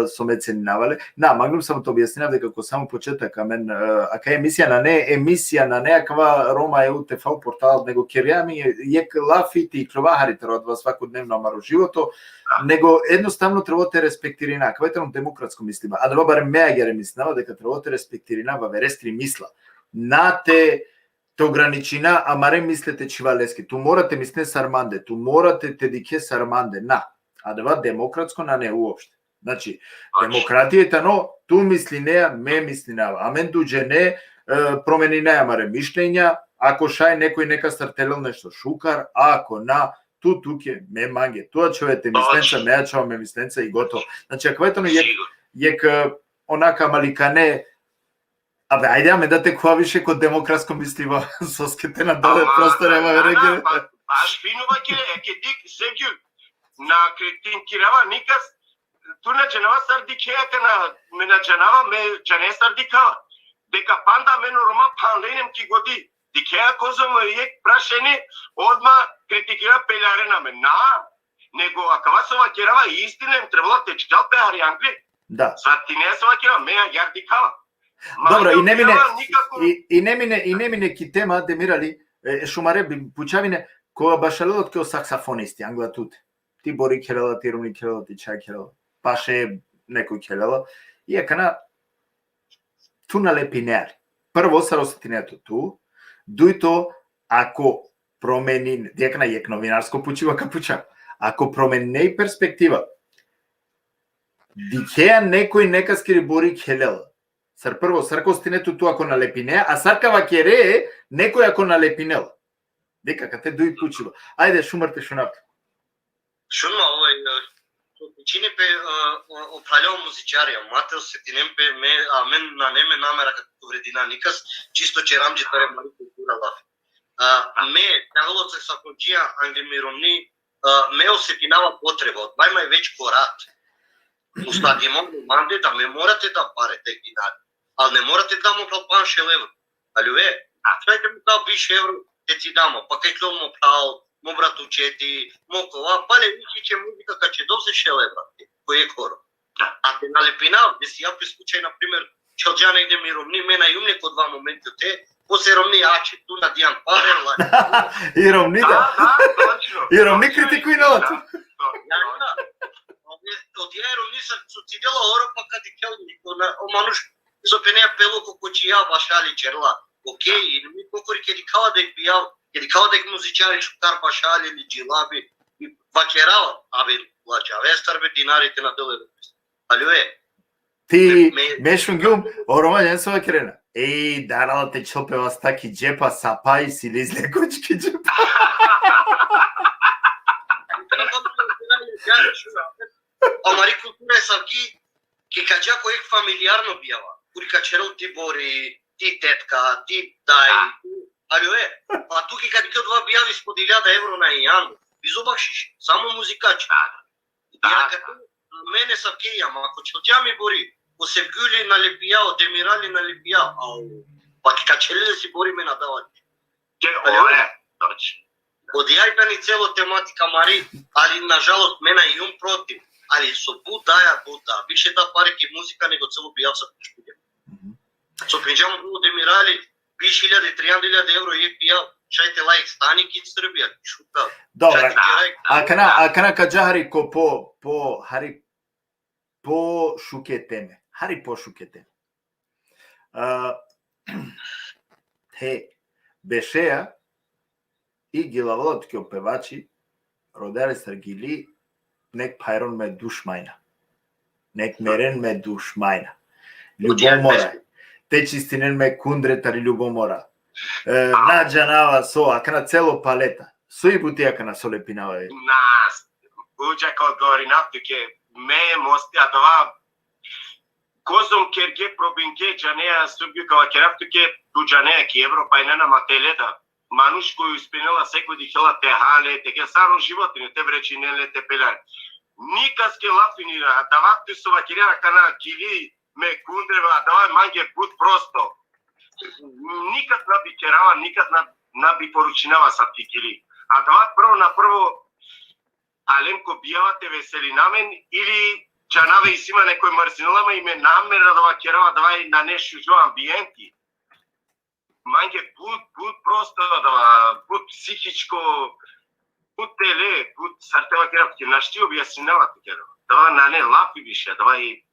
со меценинавале. Магнум само то објаснив дека како само почеток амен ака емисија на некаква Рома ЕУТФ портал него керјами јек лафити и кловахарите од вас свакодневно Амаро живото, него едноставно треба те респектирина, кај демократско мислима, а да барем меа ги ремислава дека треба те респектирина во верестри мисла. На те ограничина, а маре мислете чивалески. Ту морате мисле сарманде, ту морате те дике сарманде, а да демократско на не уопште. Значи, демократијата, но ту мисли неа, ме мислинава, а мен дуџе не промени неа маре мишлења, ако шај некој нека стартелел нешто шукар, ако туке ме манге, тоа човете мисленца, меа чава ме мисленца и готово. Значи, ако ето јек онака маликане, абе, ајде аме да те која више код демократско мислива соскете на доле простор, ема реге. Баш финува ќе дик Севгюл на критинкирава никас, ту на джанава сардикеја кана ме на джанава ме джане сардикава. Дека панда мену рома панленем ки годи. Дикеја козомо јек прашени одма критикира пелярена ме. Него акава со вакерава истина им требало те читал пеари англи. Да. Свати не со вакерава меа јардикава. Добро, и не мине ки тема демирали шумаре пучавине кога башалелот ке саксофонисти англатут. Ти бори келела, ти ромни келела, ти чај келела. Паше некој келела. И екана ту на лепинер. Прво са ростинето ту, дујто ако промени, дека јек новинарско пучива капуча. Ако промени перспектива, дикеја некој нека скири бори келела. Сар прво саркостинето ту ако налепине, а саркава кере некој ако налепинела. Дека кате дуи пучива. Ајде шумарте шунапте. Шума чини пе опалјао музичарија, мател се тинем пе а мен на неме намера како вредина никас, чисто че рамџи таре мали култура лаф. Тягало се сакоџија англимиромни, ме осетинава потреба, од мај веќе корат. Устадимо манде да ме морате да парете гинари, ал не морате да му план 6 евро. Алюе, чајте му да биш евро, те ти дамо, па кај му прал, му братучети, му кова, пале вичи музика каче досе 6 евро, кој е коро. А те налепинав, де си ја при случај, например, Челџа негде ми ромни, мена јум неко 2 моменти од те, после ромни ачи, ту на Дијан Парел. И ромни да. И ромни критикуј на лато. Од ја ромни са цидела оро, па кади келнико, омануш, со пенеја пело коко чи ја башали черла. Океј, и ми кокори ке дикава дек бијав, ке дикава дек музичари шукар башали или джилаби, и вачерава, абе, лачавестар бе динарите на доле. Алюе, ти мешунгум, орома не со крена. Еј, дарала те чопева стаки джепа сапаи си лизле кучки джепа. савки ки каҷако ек фамилиарно биява пури качерел ти бори ти тетка ти дай алоe а ту ки кади два биjavi ispod 1000 евро на јан изобакшиш само музикач мене савки јама ако челџа ми бори о Sevgili налепијао Демирали налепијао па ки качеле си бори ме надават од јајта ни цело тематика мари али на жалост мена и јум против али со Буда више да пари ки музика него цело бијав са пешкуѓа со пинџамо до Демирали 2000-3000 евро и бијав шајте лајк стани ки Србија шута добра а кана каџа ко по хари по шукетеме хари по шукетеме бешеја и гилаволатки опевачи родаре саргили нек пайрон ме душмајна нек мерен ме душмајна љубомора те чистинен ме кундретари љубомора наџанава со акана цело палета со и бутија кана со лепинава нас уџако гори наптуке ме мости а това козом керге пробинке џанеја субјукава кераптуке туџанеја ки европајнена мателеда Мануш кој успенела секој ди хела те хале, те ке саро животине, те вречинеле, те пелен. Никас ке лафинира, а давату со вакирена кана кили ме кундрева, а давај манге пут просто. Никад наби керава, никад наби поручинава са ти кили. А дават прво на прво, алемко бијава те весели намен, или џанаве и сима некој мрзинолама и ме намера да вакирава, давај на нешто жо амбиенти. Манге пут просто пут психичко, пут теле, пут сартева керапки, нашти објаснинава текера. Дава на не лапи више, давај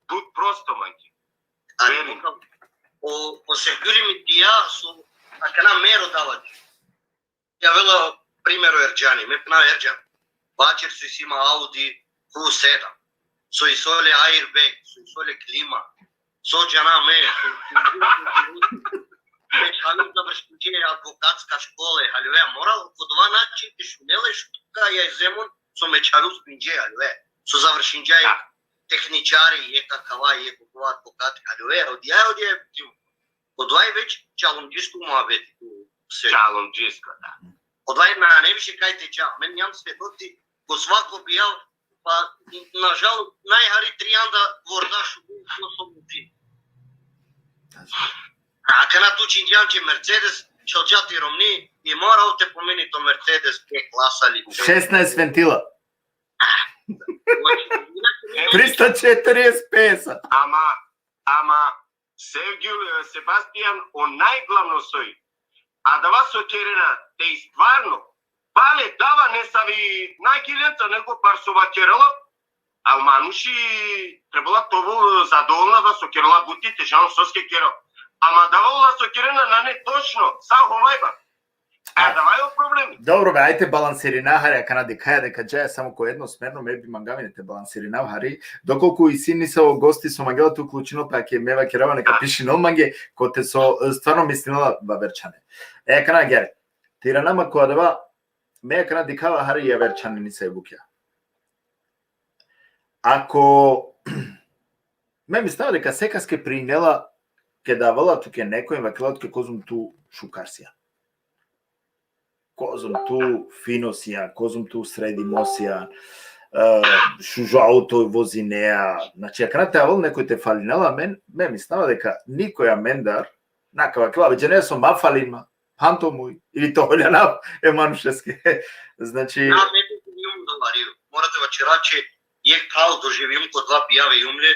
пут просто манге. Али о Sevgili ми тија со акана меро давати. Ја вела примеро Ерџани, ме пна Ерџан. Бачер со сима Ауди Q7, со исоле airbag, со исоле клима, со џана ме. Али да вршкуđe адвокатска школа, алве морал по два начин ти шунеле штука ја земон со мечару спинџе, алве со завршинџај техничари е какава е какова адвокат, алве одјај одвај веќе чалунџиско муабети се чалунџиско да одвај на не више кај те ча мен јам сведоци го свако бијал па на жал најхари тријанда вордашу со музи. А кана ту чинџанче Мерцедес, челџати ромни и морал те помени то Мерцедес Г класа ли 16 вентила. 340 песа. Ама Себастијан о најглавно сој. А да вас окерена те стварно пале дава не сави најгиленца него бар со вакерела, а мануши требала тоа задоволна да со керела бутите, жан соске керел. Ама давала со керена на не точно, са ховајба. А давај проблеми. Добро бе, ајте балансирина хари, кана декаја дека џаја само кој едносмерно ме би мангавините балансирина хари, доколку и сини се гости со мангелата уклучино, па ќе мева керава нека пиши нол манге, коте со стварно мислила баверчане. Кана гери, тиранама која дева, ме кана декава хари ја верчане ни се букја. Ако ме ми става дека секаске принела ке давала туке некој вакелот ке козум ту шукарсија. Козум ту финосија, козум ту средимосија, шужауто возинеа. Значи, ако на теавол некој те фалинела, ме ми става дека никоја мендар, нака вакела, веќе не сум мафалинма, пантомуј, или тојлјанав е манушевски. Значи... На, ме би јум доварил. Морате вачераче, јек кал доживим код два пијаве јумле,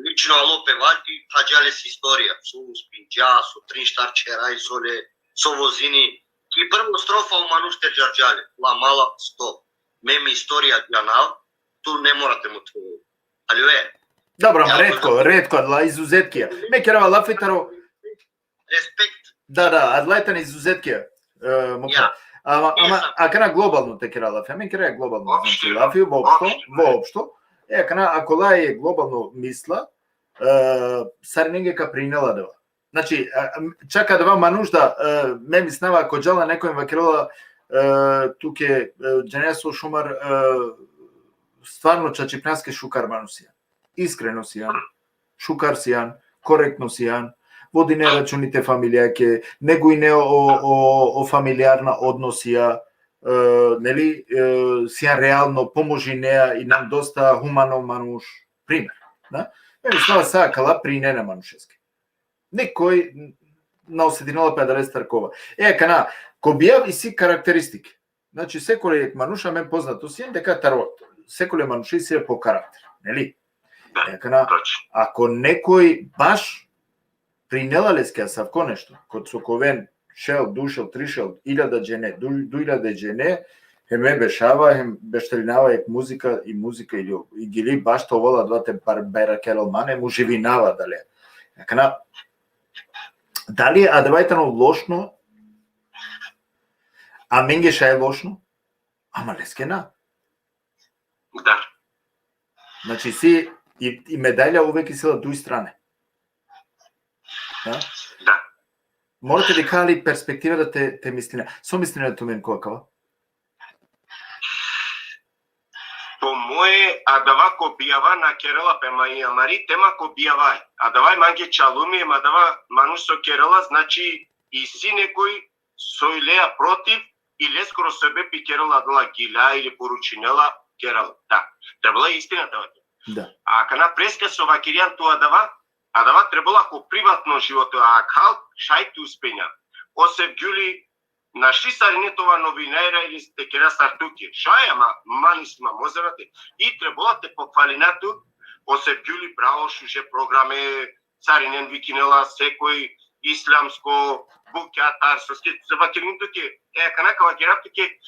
лично ало певати, хаđале си историја, со спинџа, со тринштарче рајзоле, со возини. Ки прво строфа у мануште џарџале, ла мала 100. Меми историја ѓанал, ту не морате му твоју. Али ве? Добро, ретко, адла изузеткија. Ме керава лафитаро... Респект. Да, адлајтан изузеткија. Ама, кана глобално те кера лафи, ме кера глобално, значи лафи воопшто. Кана, ако лај е глобално мисла, сарненге ка принела дева. Значи, чака да вама нужда, ме ми снава, ако джала некој вакерела, туке, дженесо шумар, стварно чачипнаске шукар мануш си јан. Искрено си јан, шукар си јан, коректно си јан, води не рачуните фамилијаке, него и не о фамилијарна односија, нели, си јан реално поможи неа и нам доста хумано мануш, пример, да? Мене става сега кала при Нена Манушевски. Некој на осетинола 50 таркова. Кана, ко бијав и си карактеристики. Значи, секој е мануша, мен познато си, дека секој е мануши си е по карактер, нели? Кана, ако некој баш при Нелалескија Савко нешто, код соковен шел, душел, тришел, 1000 жене, до 1000 жене, ме бешава, бештеринава ек музика и гили баш товола двате Барбера Керелмане му живинава дале. Кана, дали адевајтано лошно, а менгеша е лошно, ама лескена. Да. Значи си и медаља увеќе сила дуј стране. Да? Да. Морате ли кали перспектива да те мислина. Со мислината мен која? По моје, адава ко бијава на Керела пема и Амари, тема ко бијава. Адавај манге чалуми, адава мануш со Керела, значи и си некој со илеја против, или скоро себе пи Керела дала гиля или поручинела Керела. Да, требала истината. Да. А кана преска со вакиријан тоа адава требала ко приватно живото, а кал шајте успења. Осеп Гюли нашли саринетова новинера или сте кера сартуки. Шај, ама мани сма мозерате. И требала те похвалинату, Осеп Гюли браво шуже програме, царинен викинела секој исламско, букјатар, со вакиргинтуке, канака вакираптуке,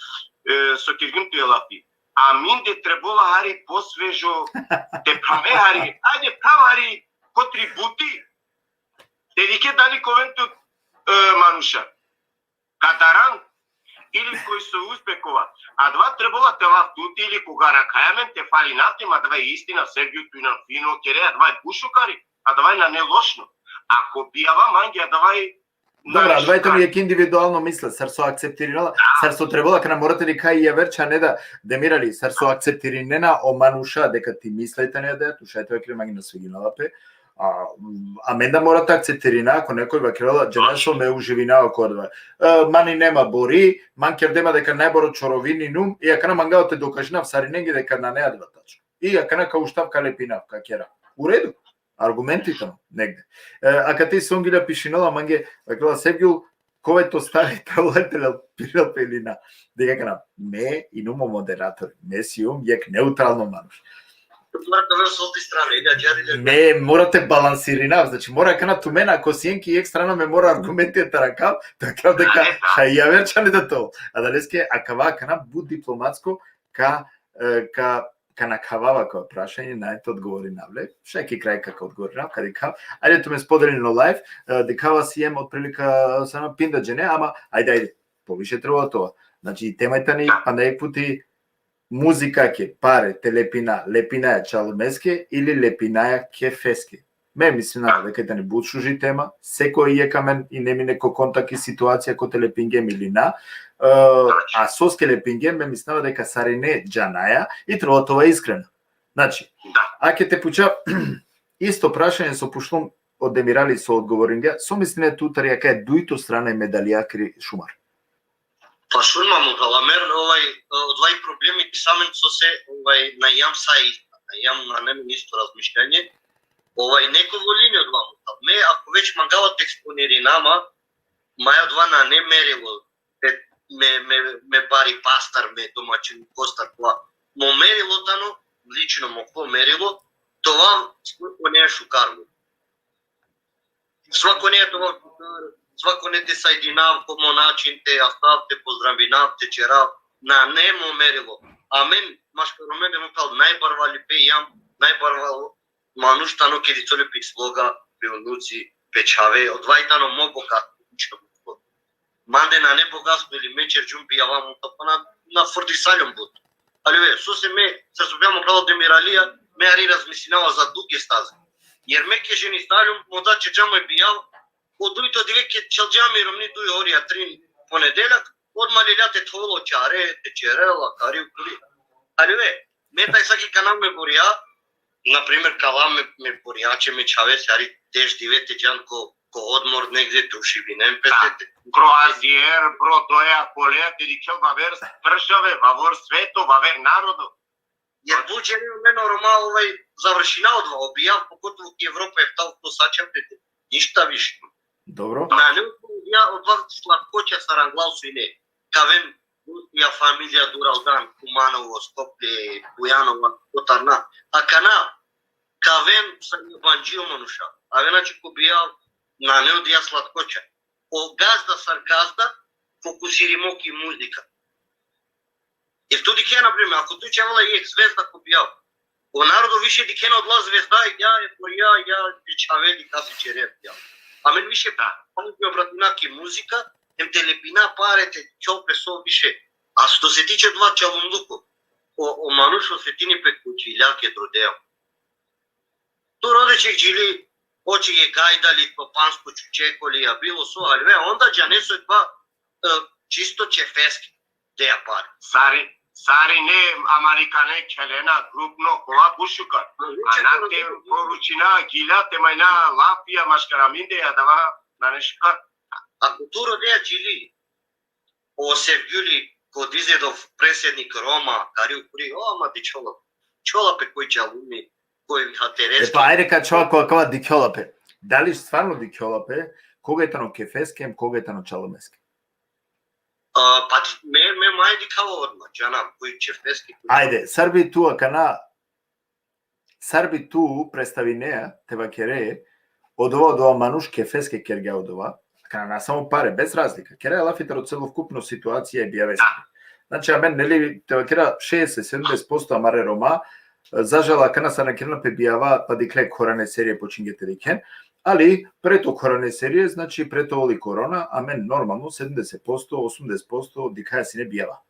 со киргинту е лапи. А минде требала хари посвежо, те праме хари, ајде права хари, контрибути, дедике дали ковенту мануша. Катаран или кој се успекова. А два требала те лафтути или кога ракајамен те фали нафти, ма два е истина, Сергијуту и на фино, кере, а два е пушукари, а два е на нелошно. Ако бијава манги, а два е Добра, двајте ми ек индивидуално мисле, сар со акцептиринала, сар со требала кана морате ли кај ја верча не да демирали, сар со акцептиринена о мануша дека ти мислете не да тушајте вакри манги на свигинала пе. А мен да морате акцептирина ако некој вакрела дженесо ме уживинава кодва. Мани нема бори, манкер дема дека најборо чоровини нум и ако на мангао те докажнав сариненги дека на неа два тачка. И ако на кауштавка лепинавка кера. У реду. Аргументите негде. А кај ти сонгиля пишинола манге вакрела Севгил којто стави тавлателел пирал пелина. Дека кана ме и нумо модератор, ме сиум јек неутрално мануш. Не, морате балансирина, значи мора кана ту мене, ако сиенки ек страна ме мора аргументи таракав, така дека шај ја верчани да тоа. А далеске, а кава кана буд дипломатско, ка накавава која прашање, најте одговори навле, шеки крај како одговори нав, каде кав, ајде ту ме сподели на лайв, декава сием од прилика само пинда джене, ама ајде, повише треба тоа. Значи темајта ни, па најек пути музика ке паре те лепина е чалмеске или лепинаја ке феске. Ме мислам дека да не бучужи тема, секој е камен и не мине ко контакт и ситуација ко телепингем или на. А соске лепингем ме мислам дека сарине џанаја и треба тоа искрено. Значи, а ке те пуча исто прашање со пушлом од Демирали со одговоринга, со мислиме тутар јака е дуито страна медалијакри Шумар. Па шурма му галамер, одвај проблеми самен со се, на јам сај, на јам на нем исто размишлење, некој во линија од ваму. Ме, ако веќе мангалат експонери нама, маја два на не мерило, ме бари пастар, ме домачин постар, тоа. Мо мерило тано, лично мо ко мерило, това свако не е шукарло. Свако не е това свако не те сајдинав, комо начин те остав, те поздравинав, те черав, на немо мерило. А мен, машкаро мене му кал, најбарва ли пе јам, најбарва мануштано ке дицоли пи слога, пи унуци, печаве, одвајтано мо богатство, лично богатство. Манде на не богатство или мечер джумпи јава му тапа на фордисалјом бут. Али ве, со се ме, се собјамо кало Демиралија, ме ари размислинава за дуге стази. Јер ме ке жени сталјум, мода че джамо е бијал, од дуито дивеќе челџами ромни дуи орија трин понеделјак, од малилјате тволо чаре, те черела, кари укули. Али ве, мета и саки канам ме борија, например кала ме борјаче ме чавес ари теж дивете џан ко одмор негде души винем петете. Кроазиер, бродоја, полет, или ќе вавер државе, вавер свето, вавер народо. Jer buđe me normalno završina odva objav, pogotovo u Evropa je tamo to sačepite. Ništa više. Dobro. Na neku ja odva slatkoća saranglao su i ne. Kavem ja familija Dural Dan, Kumanovo, Skoplje, Bujanova, Kotarna. A kana, kavem sa banđio manuša. A venači kubijal na neodija slatkoća. O gazda sar gazda, fokusirimo ki muzika. Jer tu dikje, например, ако tu čevala je zvezda kubijal. O narodu više dikje odla zvezda, ja čaveli kasi će rep. A men više pomogio bratinaki muzika, em te lepina pare, te čope so više. A što se tiče dva čalunduku, o manušo se tini pe kući, iljake drudeo. Tu rodećeg džili, oči je gajdali, po pansku čučekoli, a bilo so, ali ve, onda dža ne su dva čisto čefeski, teja pare. Sari ne Amerikane Kelena grupno kova bušuka. Anate poručina gila temajna lafija maškaraminde adava naneška. Ako tu rodeja džili, o Sevgjuli, kod izjedov predsjednik Roma, kari upri, ama di čola pe koji džalumi, koji hatereski. Pa ajde kad čovjek ovakva dikiolape. Da li stvarno dikiolape, koga je tano kefeskem, koga je tano čalomeske? Pa me majdi kao odmah, džanam, koji čefeski. Ajde, Sarbi tu predstavineja, teva kere, od ova manuš kefeske kerga od ova, kana na samo pare, bez razlika. Kera je lafitar od celokupno situacije bijaveske. Znači, a men neli teva kera 60-70% amare Roma, zažala kana sa na kerna pe bijava, pa dikle korane serije počingete diken, ali preto korane serije, znači preto oli korona, a men normalno 70%, 80% dikaja si ne bijava.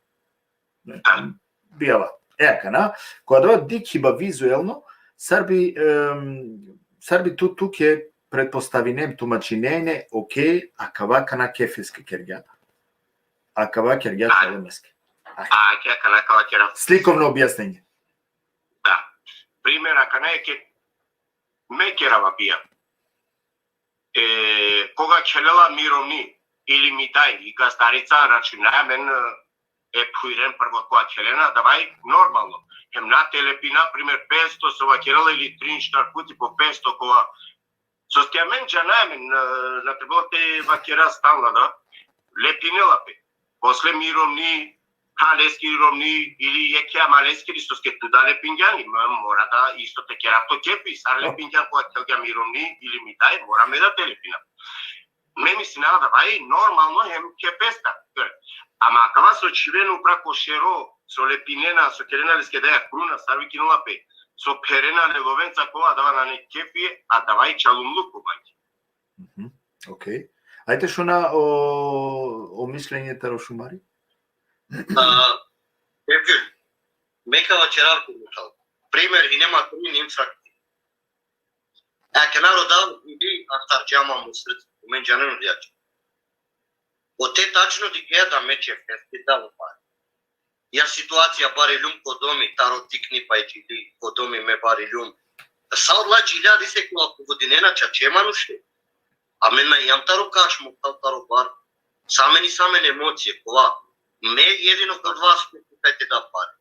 Bijava. Kana, koja da dik hiba vizuelno, Sarbi tu ke pretpostavinem tumačinejne, ok, a kava kana kefeske kerga. A kava kerga čalemeske. Slikovno objasnenje. Da. Primjera kana je ke mekerava bija. Кога челела мировни или митай и гастарица рачунаја мен пуирен прво која челена, давај нормално. Хем на телепина, пример 500 со вакерала или 3-4 пути по 500 кога со стјамен джанаја мен на требалте вакера стална, да? Лепинела пе. После мировни, халески ровни или екија малески ристоске туда лепинѓани, мора да исто теке равто кепи, сар лепинѓан која телга мировни или митай, мораме да телепина. Не мисли нада да вај нормално хем кепеста. Ама кава со чивено прако шеро, со лепинена, со керена леске да ја круна, сарви кинула пе, со перена леговенца кова дава на не кепи, а давај чалумлуку мајки. Окей. Ајте шо на о мислењето рошумари? Evgül, mekava çerar kurmuşal. Primer hinema kumin infrakti. Kenaro da idi aktarcama musret, men canın udiyaç. O te tačno dikja da meče festi da upari. Ja situacija bari ljum kod domi, taro tikni pa je čili kod domi me bari ljum. Sa odlači ilja dise kula pogodinena čačemanuše. A mena jam taro kašmu, taro bar. Samen emocije, kova. Не едино кod вас питајте да пари.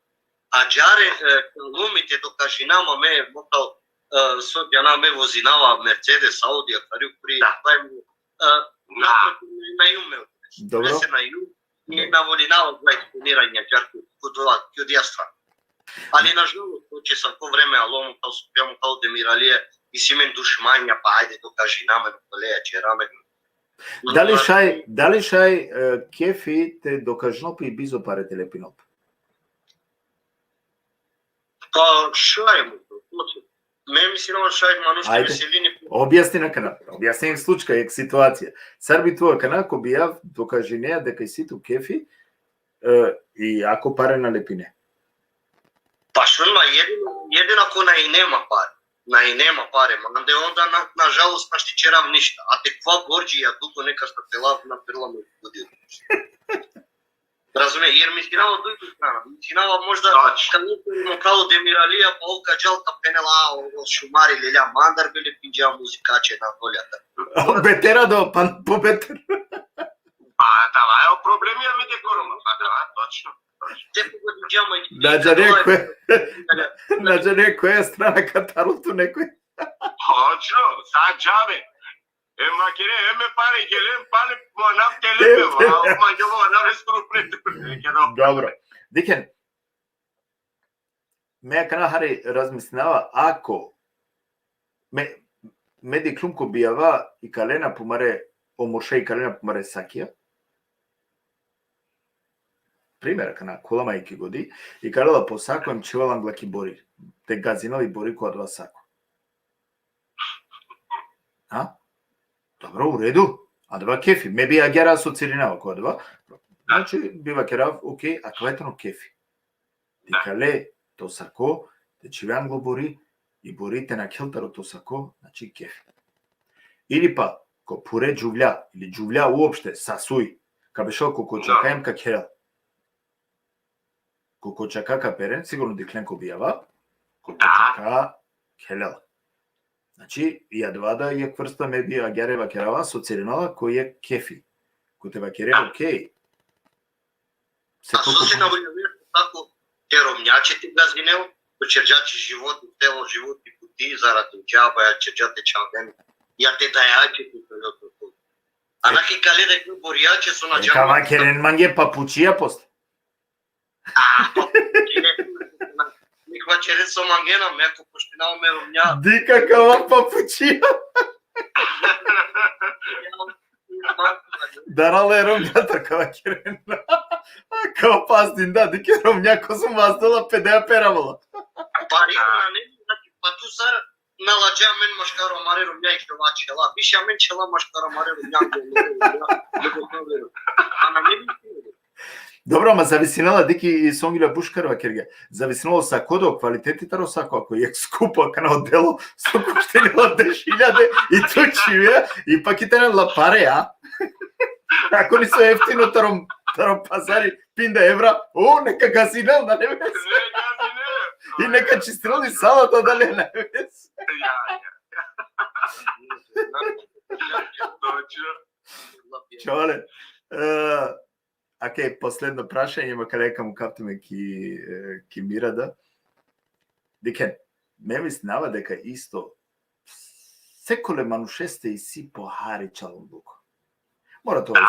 А џаре лумите до кажинама ме мотал содјана ме возинава Мерцедес, Ауди, кари при тај на јуме. Добро. Се на ју и на волинава два експонирања џарку кодова кјодијаства. Али на жалост, че сам по време алому тал спјамо тал демиралие и си мен душмања, па ајде до кажинама колеја чераме. Дали шај кефи те докажноп и бизо паре телепиноп? Па шај му, ме мислам шај манушки веселини. Објасни на кана, објасни случка, ек ситуација. Сарби тоа кана, ко би јав докажи неа дека си ту кефи и ако паре на лепине. Па шунма, едина ко на и нема паре. И нема паре, манде онда на жалост на штичерам ништа. А те ква борџи ја дуго нека ста телав на перла ме годил. Разуме, jer mi sinava od druge strana. Mi sinava možda kad ne kao Demiralija, pa ovka Đalka penela, šumari, lilja, mandar bili pinđa muzikače na doljata. Бетера до пан по бетер. Pa това е проблемия ми декорума. Pa това, точно. Те погоди джама и... Значи некоја страна катарото некој. Точно, са джабе. Ема кире, еме пари, келем пари, монав телепе, ма ѓаво, наве скрупнете. Добро. Дикен, ме кана хари размислинава, ако меди клумко бијава и калена помаре, оморше и калена помаре сакија, пример, кана коламајки годи, и калела по сако, им чивалам глаки бори. Те газинали бори која два сако. А? Добро, у реду. А два кефи. Ме би агера асоциринава која два. Значи, бива керав, окей, а квајтано кефи. Дикале, то сако, те чивеам го бори, и борите на келтаро то сако, значи кефи. Или па, ко пуре джувља, или джувља уопште, сасуј, ка бешо ко чакаем ка керел. Ко чака ка перен, сигурно дикленко бијава, ко чака келел. Значи, ја двада ја кврста ме би агерева керава со церинала кој е кефи. Кој те вакере, окей. А со се навојуваш тако, те ромњаче ти газинел, по черджачи живот, тело живот и пути, заради џаба, ја черджате чалден, ја те дајаче ти тојото. А наки кале да ке боријаче со на џаба. Кама керен манге папучија после. Никва черен со мангена, меко поштинал ме ромња. Дика кава папучија. Дарале ромњата кава керен. Кава паздин, да, дике ромњако сум маздала педеја перавала. Пари на не, значи, па ту сар наладжа мен машкаро маре ромња и што вачела. Виша мен чела машкаро маре ромња. А на не би. Добро, ама зависинала дики сонгила бушкарва керге. Зависинало са кодо квалитетите росако, ако е скупо кана одело, со коштелила 10.000 и то чиве, и пак и тенен ла паре, а? Ако ни се ефтино таро пазари, пинда евра, о, нека газинел, да не вес. И нека чистирали салата, да не вес. Чоле. Окей, последно прашање, има каде му каптиме ки Мирада. Дикен, ме мислинава дека исто секоле манушесте и си похари чалундуко. Мора тоа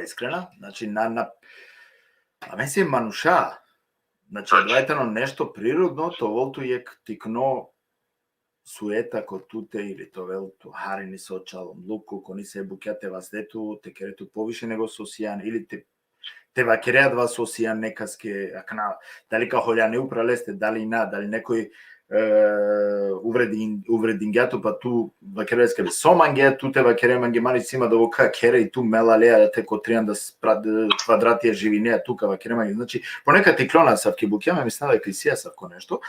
искрена. Значи, а ме си мануша. Значи, одвајтено нешто природно, то волту ек тикно суета ко туте или товел ту харини со чалом луку, ко ни се букјате вас дету, те керету повише него со сијан, или те вакереат вас со сијан некаске, акна, дали ка холја не упралесте, дали некој увредингјато, па ту вакереске со манге, ту те вакере манге мани сима да вока кере и ту мелалеа да те котријан да квадратија живинеа тука вакере манге. Значи, понекад и клона сав ки букјаме, мислам дека и сија сав ко нешто.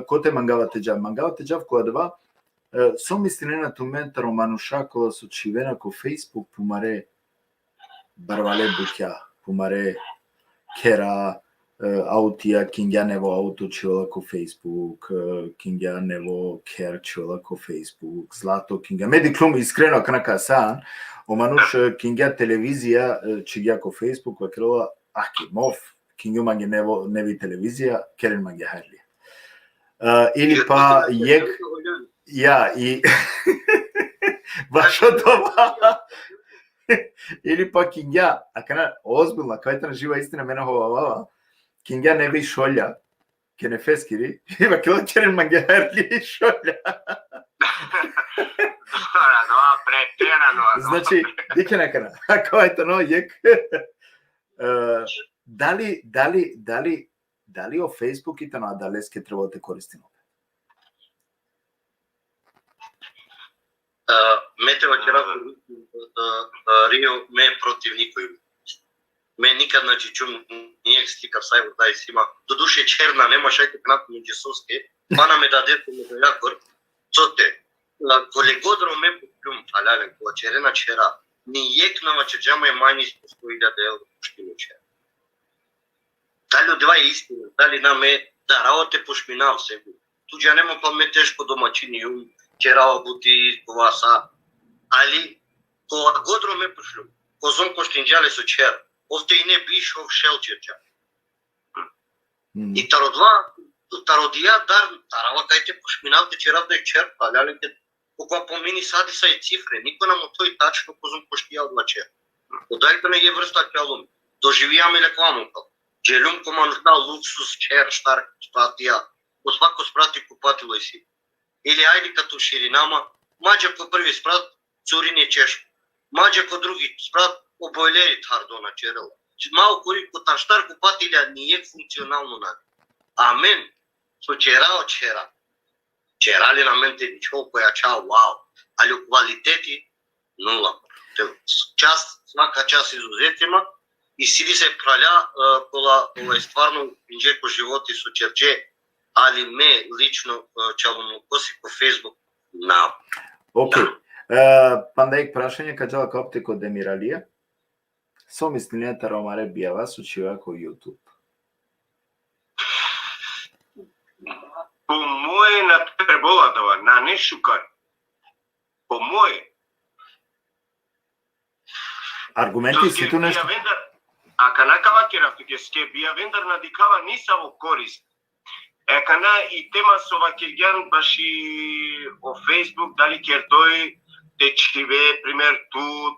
Коте мангавате џав која два со мислине ту ментаро мануша која со чивена ко Facebook помаре барвале букја, помаре кера аутија кинѓа нево ауто чила ко Facebook, кинѓа нево кер чила ко Facebook, злато кинѓа меди клум искрено канака сан, о мануш кинѓа телевизија чиѓа ко Facebook вакрела аки мов кинѓа манге неви телевизија керен манге харли. Или па јек ја и башо тоа или па кинѓа, а кана озбилна, кајта на жива истина мене ховава, кинѓа не би шолја, ке не фескири, има кила черен манге харли шолја. Значи, дике некана, кајта но јек, дали о Facebook и на далеске треба да те користиме? Ме треба Рио ме е против никој. Ме никад значи чум ние стика сајво дај сима. До душе черна нема шајте кнапно џесоске. Пана ме дадете ме дојакор. Соте. Коле годро ме поплюм фалален кола черена чера. нијек на Мачеджама е мајни из 100.000 евро пуштино чера. Дали од два е истина, дали нам е да работе пушминав себе. Туѓа нема па ме тешко домачини јум, чера бути това са. Али кога годро ме пошлю, козон коштинџале со чера, овте и не биш ов шелчерча. И тародија дар тарава кајте пушминавте черавте чер, палјалите кога помини сади са и цифре, никој нам тој тачно козон коштија од чер. Одајте не е врста кјалум, доживијаме лекваму. Джелум командна луксус чер штар спатија, по свако спрати купатило и си. Или ајде като ширинама, маđа по први спрат цуриње чешко, маđа по други спрат обојлери тардона черела. Мало кој ко таштар купатилја не е функционално на. А мен со чера. Черали на мен те ничего појача, вау. Али у квалитети нула. Свака час изузетима и сиди се краља кола ова стварно пинџеко животи со черче, али ме лично чалуно коси по Facebook на. Океј. Пандаик прашање каѓала копте ко Демиралија. Со мислињата ромаре бијава сучива ко YouTube. По моје на Треболадова, на не Шукар. По моје. Аргументи си ту нешто? А канакава керавте ке бија вендар на дикава ниса во корист. Кана и тема со вакиргјан баши о Facebook, дали кер тој течиве, пример тут,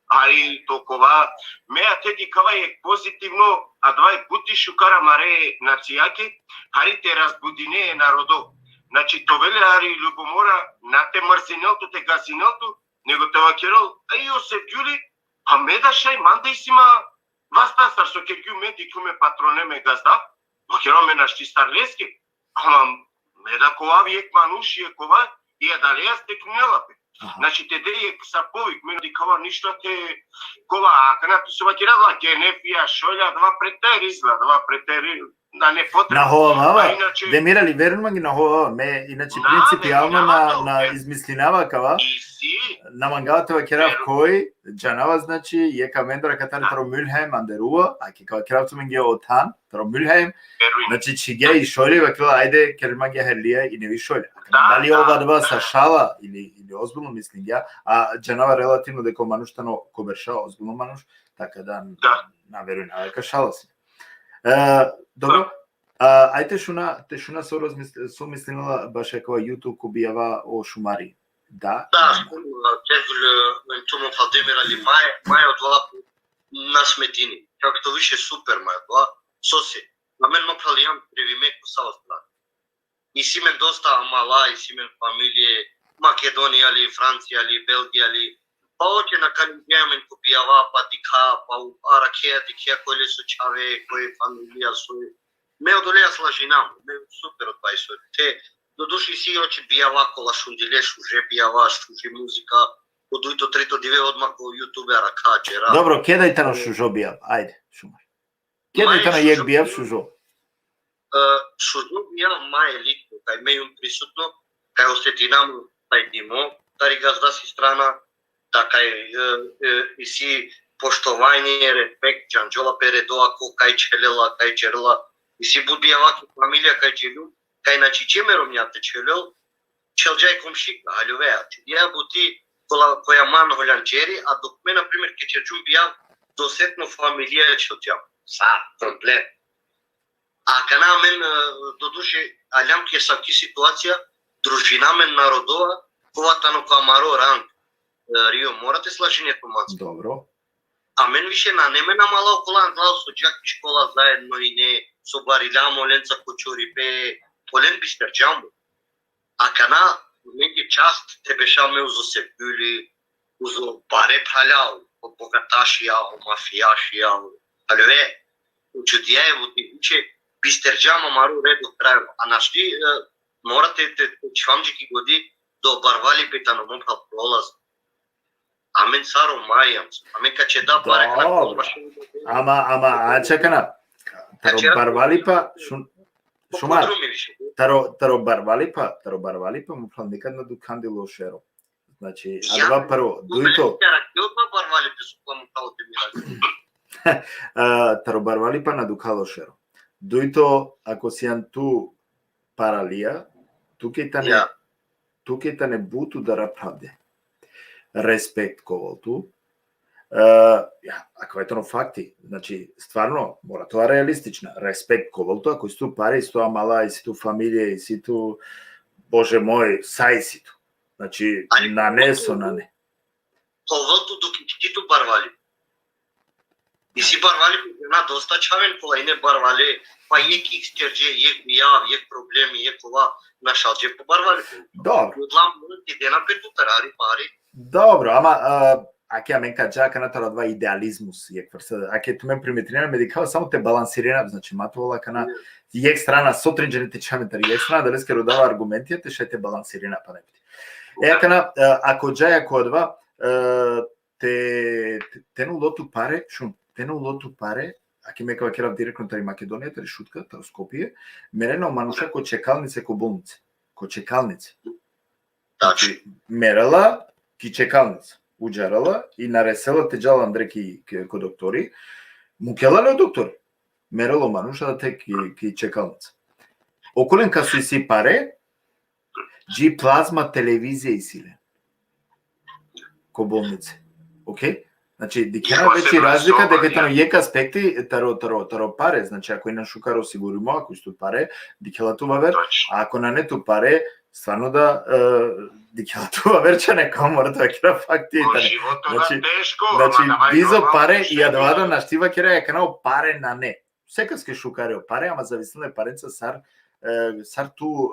али толкова. Меа те дикава е позитивно, а двај бути шукара маре нацијаке, хари те разбудине народо. Значи, то веле ари любомора, на те мрзинелто, те газинелто, него те вакирол, а и Осеп Ѓули, а меда шај манда сима вастасар, со ке ѓу меди куме патронеме газда, вакирол ме нашти старлески, ама меда кова виек мануши е кова, и дали јас текнелапе. Значи, те дејек са повик, мене дикава ништо те кова, а кана ту се вакирала, ке не пија шолја, два претер изглeda, два претер, да не потребно. Наховава, Демирали, верувам ги наховава, ме, иначе принципијално на измислинава кава, на мангалата вакирав кој, джанава, значи, јека вендора катаре таро Мюлхем, андерува, а ке кава киравцу мен ги отан, таро Мюлхем, значи, чиге и шолја, вакила, ајде, керма ги херлија и не ви шолја. Дали ова два са шала или озбилно мислим ја, а джанава релативно дека мануштано коберша, озбилно мануш, така да, наверувам, дека шала си. Добро, ајте шуна со мислила баш екова YouTube ко бијава о шумари. Да? Да, тегл тумо Демирали мај од лапу на сметини. Както више супер мај од соси. На мен мо пралијам привимеко сала страна. И си мен доста мала, и си мен фамилие Македонија ли, Франција ли, Белгија ли. Па оќе на канијамен ко бијава, па дика, па аракеја, дикеја кој ли со чаве, кој фамилија сој. Ме одолеја слажинам, ме супер од бајсој. Те додуши си оќе бијава кола шундиле, шуже бијава, шужи музика, одуито трето диве одма ко YouTube рака чера. Добро, кедајте на шужо бијав, ајде, шумар. Кедајте на јек бијав шужо. Шужо бијав мај лично, кај мејум присутно, кај осетинам тај димо, тари газда си страна, така и си поштовање, респект, џанџола передоа ко кај челела, и си будбијава ки фамилија кај челю, кај на чичемером јате челел, челџај комшика, алјовеа, ја бути која ман холјанчери, а док ме, например, ке челџум бијав досетно фамилија челџам, са, комплет. А кана мен, додуше, алјам ке са ки ситуација, дружина мен народова, коватано камаро ранг, Рио, морате слажињето мацко. Добро. А мен више на не ме намала окола англал со џаки школа заедно и не со барилямо, ленца кочори пе, полен бистерџаму. А кана, неки част те бешаме узо Осеп Ѓули, узо баре праљао, богаташија, мафијашија, алјове, учудија е бути, уче бистерџама мару редо крајо. А нашти, морате те чвамџики годи до барвали питано мопал пролаз. Амен саро мајам, амен каче да баре крако баши. Ама, чекана, таро барвалипа, шумар, таро барвалипа му план никад на дуканди лошеро. Значи, адва прво, дуито... барвалите со пламукалите ми ради. Таро барвали па на дукалошеро. Дуито, ако си анту паралија, туке тане буту да раправде. Респект коволту. Ако ето факти, значи, стварно, мора тоа реалистична. Респект коволту, ако си ту пари, си тоа мала, и си ту фамилија, и си ту, Боже мој, сај си ту. Значи, на не со на не. Коволту док ти ту барвали. И си барвали на доста чавен кола и не барвали, па ек икстерџе, ек јав, ек проблеми, ек ова, на шалџе по барвали. Добро. Удлам, ти дена пету тарари пари. Добро, ама аке ја менка джака на тоа два идеализмус, јек врса, аке ту мен приметрина медикала само те балансирина, значи матувала кана јек страна сотринџените чаметари, јек страна да леске родава аргументите, ше те балансирина па непти. Кана, ако джаја кодва, тену лоту паре, тену лоту паре, аке мека вакерав директно тари Македонија, тари Шутка, тари Скопје, мерено мануша ко чекалнице, ко болнице. Ко чекалнице. Значи, мерала ки чекалница, уџарала и наресела те джала Андреки ко доктори, му келале доктори. Мерало мануша да те ки чекалница. Околен касу и си паре, джи плазма телевизија и силе. Ко болнице. Океј? Значи, дикена веќе разлика дека тано јек аспекти таро паре, значи ако и на шукаро сигуримо, ако исто паре, дикела това вер, а ако на нету паре, стварно да дикела това верче нека мора да кера факти. Значи, бизо паре и јадвада наштива кера ја канал паре на не. Секајске шукарио паре, ама зависиле паренца сар ту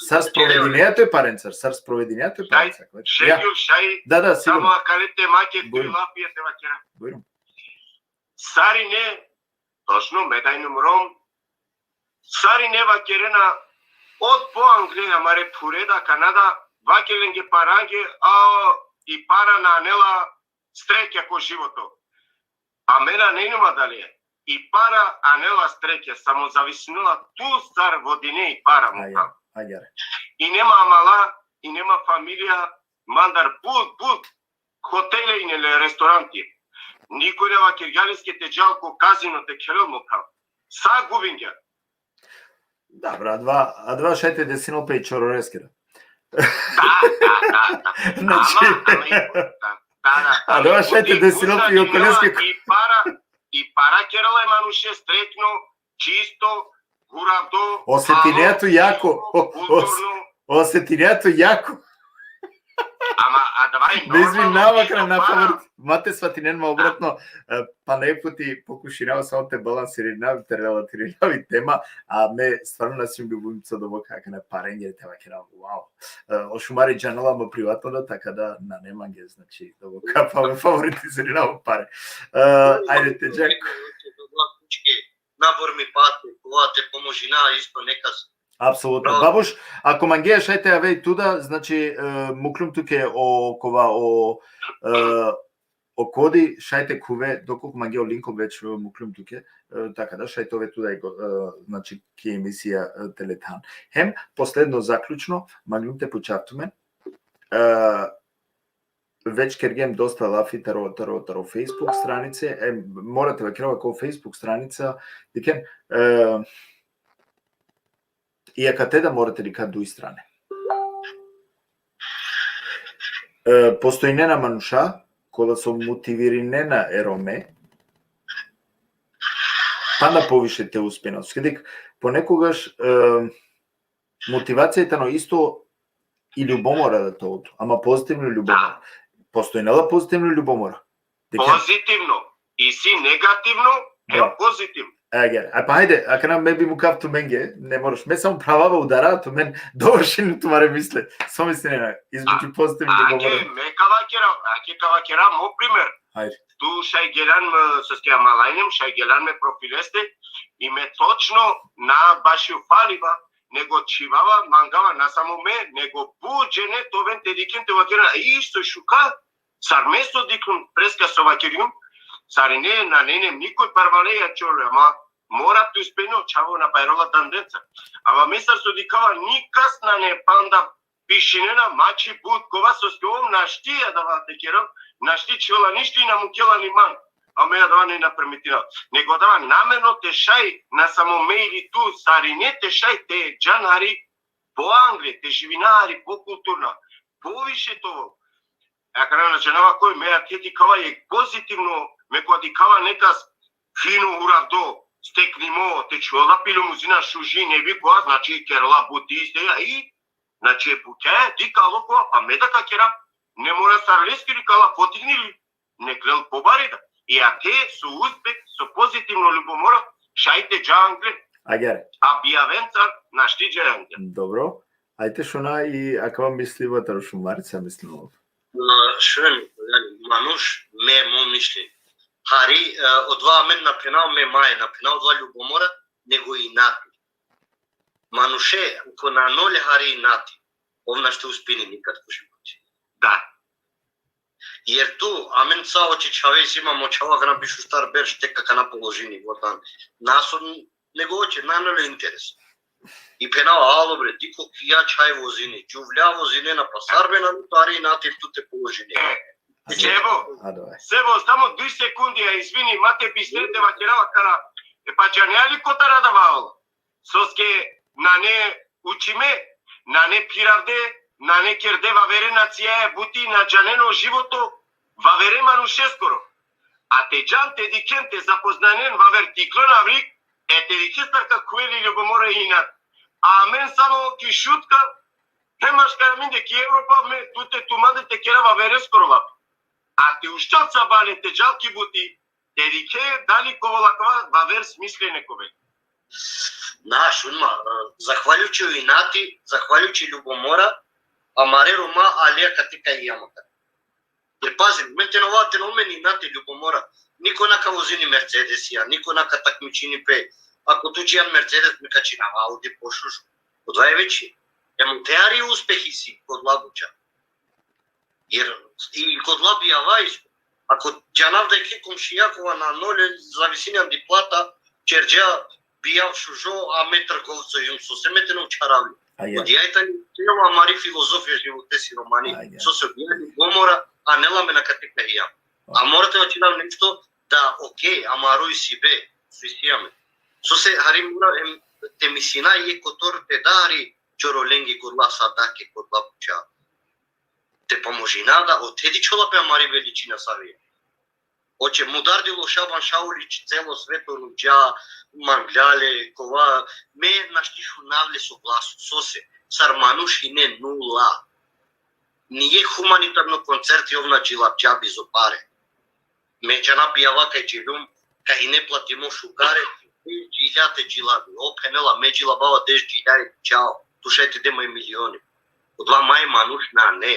сар спроведението е паренцар, сар спроведението е паренцар. Шеју, да, само акалите маке туилапија те вакера. Бојно. Сари не, точно, медај номером, сари не вакерена од по Англија, маре пуреда, Канада, вакеленге паранге, и пара на анела стреќа ко живото. А мена не нема дали е. И пара анела стреќа, само зависнула ту стар водине и пара му. И нема амала, и нема фамилија, мандар буд, хотеле и неле ресторанти. Никој не вакергјалиске те джалко казино те келел му кал. Са губингја. Добра, а два шете десино пе и чорорескера. Да. Значи, а два шете десино пе и околеске. И пара керала мануше стрекно, чисто, гуравдо. Осетинеато јако. Осетинеато јако. Ама, давај нормално. Извинава край на фаворит. Мате сватинен обратно, па некоти покушинава само те балансирinavi, те релативирави тема, а ме стварно насим любимца до вока на парење те вакера, вау. Ошумари джанала ма приватно, така да на немање, значи, до вока па ме фаворитизиринава паре. Ајде те джак. Набор ми пати, кога те поможина исто некас. Апсолутно. Бабуш, ако мангеја шајте авеј туда, значи муклум туке о коди шајте куве доколку мангео линков веќе муклум туке, така да шајте ове туда значи ки емисија Телетан. Хем последно заклучно, мангеум те почафтуме. Веќе кергем доста лафи таро Facebook странице, морате вакерава ко Facebook страница, дикен и акате да морате рика дуи стране. Постојнена мануша, која со мотивиринена ероме, па на повише те успена. Скедик, понекогаш мотивацијата но исто и љубомора да тоа, ама позитивно љубомора. Постојнела позитивно љубомора. Позитивно и си негативно е позитивно. А па хајде, ако нам ме би му кафту менге, не мораш. Ме само правава удара, то мен довршено тумаре мисле. Само истина, измеѓу позитивни договори. Аке кавакера, мо пример. Хајде. Ту шај гелан со скеја малајнем, шај гелан ме профилесте и ме точно на башиу фалива, него чивава, мангава на само ме, него буџене, товен те дикем те вакера, исто шука, сарместо дикум преска со вакериум, сари не на ненем никој парвалеја чоле, ама мора ту испено чаво на пайрола танденца. Ама месар со дикава никас на не панда пишинена мачи буд кова соском нашти адава текерам нашти чола ништи на мукела ниман аме адава не на пермитина него адава намено тешай на само мейли ту сарине тешай те джанари по англе те живинари по културна повише тоа акара начинава кој ме атети кава е позитивно ме коди кава некас фино уравдо стекнимо те чола пилу музина шужи не би коа значи керла бутисте и значи пуке ди калоко а медака кера не мора сарлески кала потигнили не крел побарида и аке со успех со позитивно љубомора шајте джангле Ајде. а бијавенца нашти джангле. Добро. Ајте шуна и ако вам мисли вътре шумарица мислимо. Швен, мануш ме мо мишлење. Хари од два мен напинал ме мај напинал два љубомора него и нати. Мануше ко на ноле хари и нати. Овна што успини никад во животе. Да. Jer tu, a men caoći čavec imamo čavak na bišu star berš teka ka na položini vodan. Nas on nego hoće, najnole interes. I penao, alo bre, tiko ja čaj vozini, džuvlja vozine na pasarbe na nutari i natir tu te položini. Себо, само 2 секунди, а извини, мате бистрете ваќерава кара, па џањали котара да ваола. Соске, на не учиме, на не пиравде, на не керде вавере нација бути на џанено живото, вавере мануше скоро. А те џан те дикен те запознанен вавер тикло наврик, те дикестар ка куели љубомора и инат. А мен само ки шутка, хемаш каја минде ки Европа, туте тумаде те кера вавере скоро вап. А те ушчалца бале те џалки бути, те дике дали коволаква вавер смислене кове. Наш, унма, захвалјучи инати, захвалјучи љубомора, амаре рома алија катика и јамака. Jer pazi, mente novate no meni inati ljubomora. Niko naka vozini Mercedesija, niko naka takmičini pe. Ako tu čijan Mercedes mi kači na Audi pošušu. Odva je veći. Jemu teari uspehi si kod labuća. Jer i kod labija vajsku. Ako džanavda je kikom šijakova na nole zavisinjan di plata, čerđa bijav šužo, a me trgovco jum su se mete na učaravlju. Odijajta ni cijela mari filozofija živote si romani. So se odijajta gomora, a не ламе на категорија. А морате да чинам нешто да окей, амарој си бе, свисијаме. Со се харимура те мисина и котор те дари чороленги курла садаке курла пуча. Те поможинада отеди чолапе амари величина савија. Оче мудардило Шабан Шаулич цело свето луѓа, мангляле, кова, ме наштишу навле со гласу, со се, сармануш и не нула. Nije humanitarno koncerti ovna džilapđabi zo pare. Međana bijava kaj džilum, kaj ne platimo šugare, džiljate džilabi. Openela međila bava dež džiljari, čao, tušajte demo i milioni. Odva maj manuš na ne.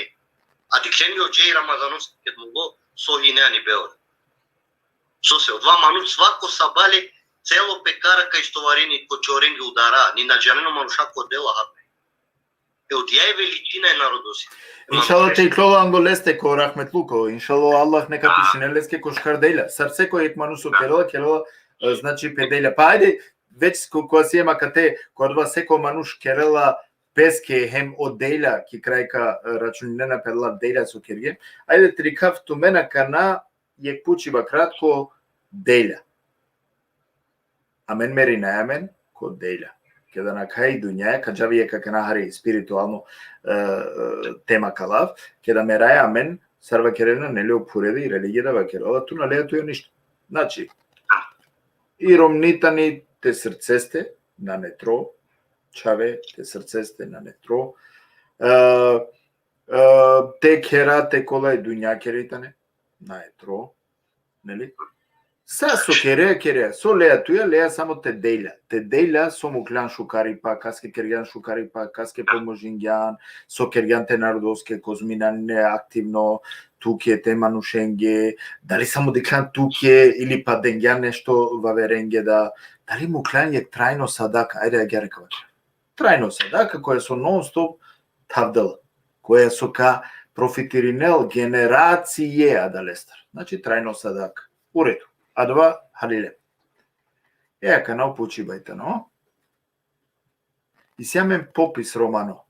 A dikšeni ođe i Ramazanovski kedmulo, so i ne ani beore. So se odva manuš svako sabali celo pekara kaj stovarini ko čorengi udara, ni na džaneno manuša ko dela hatne. Odijaj veličina je narodosi. Иншалла те иклова анголесте ко рахметлуко, иншалла Аллах нека пишинелеске ко шкарделя. Сарце кој ек манусо керела, значи педеля. Па ајде, веќе која си ема кате, која два секо мануш керела песке хем оделя, ки крајка рачунина педела деля со керге. Ајде трикав тумена кана ек пучива кратко деля. Амен мери најамен ко деля. Kada na kaj dunja, kad javije kako nahari spiritualno tema kalav, kada me raja men sarva kerena ne leo puredi religija va kerala tu na leo tu ništa. Znači, i romnitani te srceste na netro, čave te srceste na netro, te kera te kola dunja keritane na etro, neli? Са со кере, со леа туја, леа само те деља со муклјан шукари па, каске кергјан шукари па, каске поможингјан, со кергјан те народоске козминан активно, туке те манушенге, дали само диклан туке или па денгјан нешто ваверенге да, дали муклјан е трајно садака, ајде ја рекава. Трајно садака која со нон-стоп тавдала, која со ка профитиринел генерације адалестар. Значи трајно садака. Уреду. Адва халиле. Канал почибајте, но? И сјамен попис романо.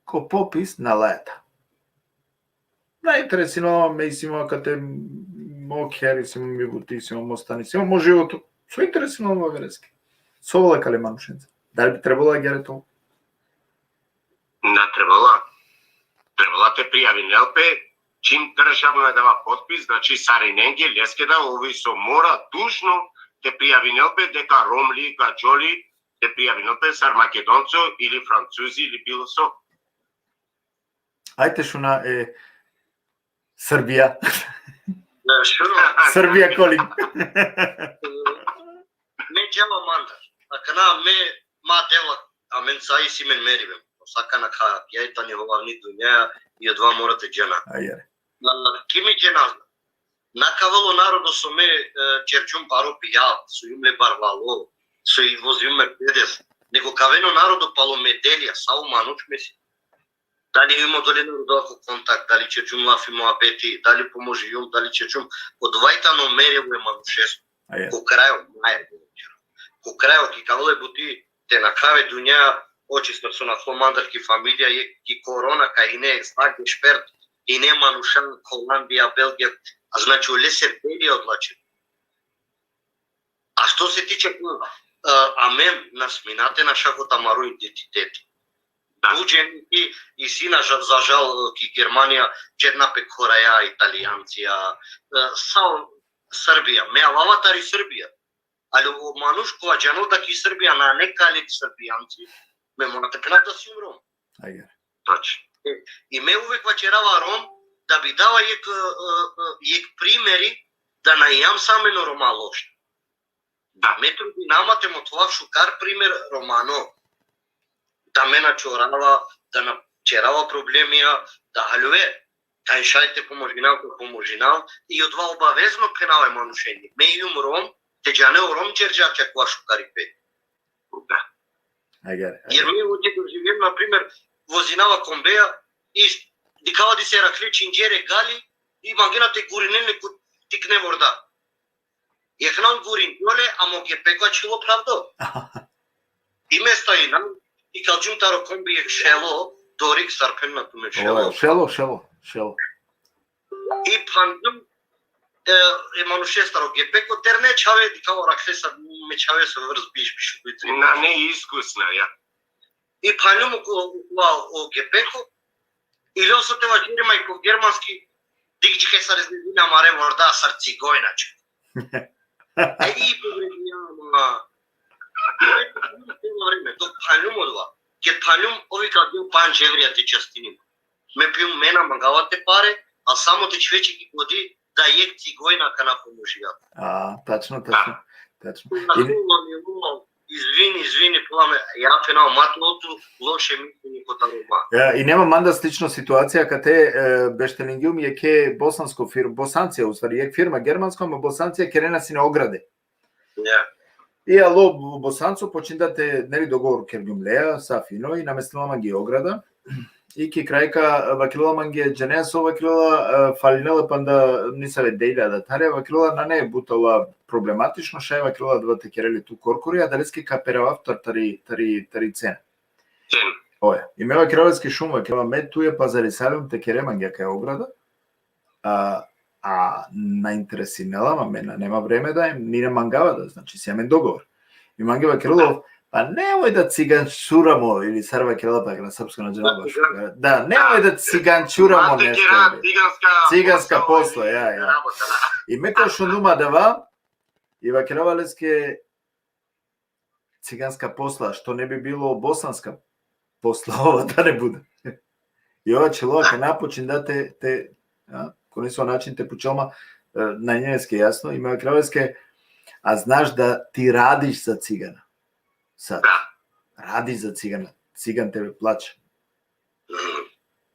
ко попис на лета. Најинтересно ме симо кате мокери симо ми бути симо мостани симо може ото. Со интересно ова врски. Со ова кале манушенца. Дали би требало да гере тоа? Не требала. Требала те пријави нелпе, чим државно е дава подпис, значи Сариненге, Лескеда, ови со мора душно те пријави нелпе дека ромли, гаджоли, те пријави нелпе сар македонцо или французи или било со. Ајте шуна е Србија. Шуно, Србија коли. ме џава мандar. Акана ме ма дела, а мен са и си мен меривем. Сакана ка ја итани ова ни дуња и одва морате џена. Ајаре. Кими џеназна. Накавало народо со ме черчум паро пија, со имле барвало, со и возиме педес. Него кавено народо пало меделија, сау мануч меси. Дали има доле народо ако контакт, дали черчум лафи моапети, дали поможи јум, дали черчум од вајтано мерево е манушесо. Ајаре. Ко крајот, мајер. Ко крајот и кавале бути те на каве дуња очисто со на фломандарки фамилија и корона кај не е знак ешперт и не манушан Холандија, Белгија, а значи олесе бели одлачен. А што се тиче а мен нас минате на шахота мару идентитети. Уџен и сина за жал ки Германија чернапе кораја, италијанција, сао Србија, ме аватари Србија. Али мануш која џанот ки Србија на некалек србијанци, ме морате пенат да си умром. Ајаре. Точно. И ме увек вачерава Ром да би дава јек примери да најам самено Рома лош. Да ме труди намате мо това шукар пример Романо. Да ме начорава, да начерава проблемија, да халюе, кај шајте поможинал и одва обавезно пенавај манушени. Ме јум Ром, те џане Ром џерџача која шукари пе. Да. Ајаре. Jer mi ovdje doživim, na primjer, vozinava kombeja i dikava di se rakli činđere gali i manginate gurinene kod tikne vorda. Jehnan gurin dole, a moge pekva čilo pravdo. I mesta i nam, i kad džum taro kombi je šelo, dorik sarpen na tume šelo. Шело. I pandum, мануше старо гепеко, тер не чаве, дикава ракли са, ме чаве се врз биш. На неискусна, ја. И панјум о гепеко, или осоте ваџирима и по германски, дигџихе са резлизина маре ворда сар цигојначе. И повредијама. То панјум одва. Ке панјум ови кад бил панџ еврија ти частини. Ме пиум мена мангавате паре, а само те човече ги годи да јек цигојна кана поможија. Тачно. Извини, пламе, ја фенал матлото, лоше мислени кота Рома. И нема манда слично ситуација каде бештелингиум е ке босанско фирма, босанција уствари, е фирма германска, ама босанција керена си на ограде. Ја. И ало босанцо починдате нели договор кергиум леа са фино и наместила ги ограда. И ки крајка вакилала манге џенеа со вакилала фалинела панда нисаве дејля да таре вакилала на не бутала проблематично шај вакилала два текерели ту коркори а далески каперавав тари цена. Цен. Оја. И ме вакилалски шум вакилала мет туе пазари салем текере манге кај ограда. А на интересинела ма мена нема време да им ни не мангава да значи си амен договор. И манге вакилала па немој да циганчурамо или сарва келата на српско на џенабаш. Да, немој да циганчурамо нешто. Циганска посла, ја. И мека што нума дава и вакелавалеске циганска посла, што не би било босанска посла, ова да не буде. И ова челова ке напочин да те кој со начин те почелма на немски јасно, и вакелавалеске а знаеш да ти радиш за цигана. Сад. Ради за цигана. Циган тебе плаче.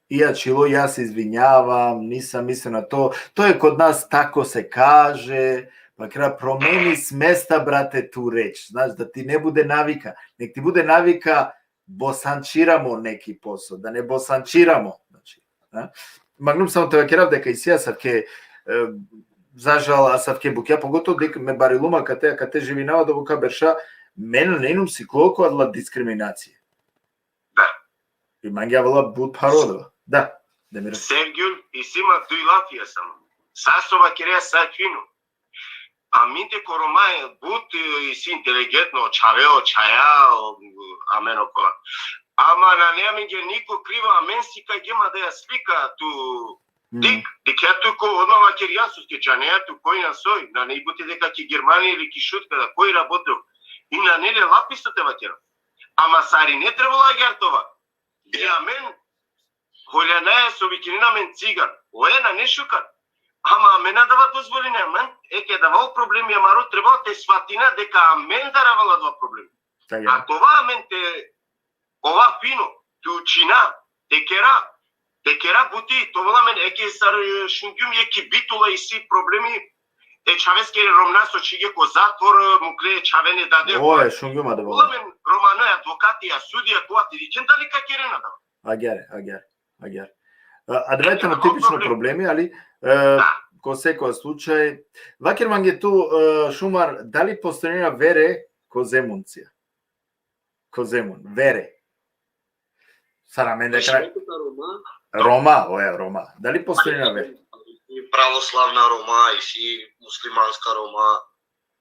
Ја чило, јас се извинјавам, нисам мислил на то. Тоа е код нас тако се каже. Па кра промени с места, брате, ту реч. Знаеш, да ти не буде навика. Нек ти буде навика босанчирамо неки посо. Да не босанчирамо. Значи, магнум само те вакерав дека и сија савке зажал, а савке букја, поготово дека ме барилума кате живинава до бука берша, мене не имам си колку адла дискриминација. Да. И мангия вала бут пародова. Да, Демира. Сергюл и сима дуй лафия сам. Сасова кирея сачвину. Аминте коромай бут и си интелигентно чавео чая амено кола. Ама на неаминге нико крива аменсика гема да ја слика ту дик дикето ко однава киријансуске чанејату кој на сој на не бути дека ки Германија или ки шутка да кој работел и на неле лаписто те вакера. Ама сари не требала гертова. И амен хољанаја со викирина мен циган. Оена не шукат. Ама амена дава дозволине амен ке давал проблеми амаро треба те сватина дека амен даравала два проблеми. А това амен те ова фино, тучина, текера бути, това мен еке сар шунгюм еки битула и си проблеми чавеске ромнасо чиге ко затвор мукле чавене даде. Ое, шунгюма да Ова вола. мен романо адвокати, а судија која ти дичен дали какерена да. Агер. А давајте типично проблеми, али ко секој случај, вакер манге ту Шумар, дали постојнија вере ко земунција? Ко земун, вере. Сара мен дека Рома. Дали постојнија вере? И православна Рома, и си муслиманска Рома.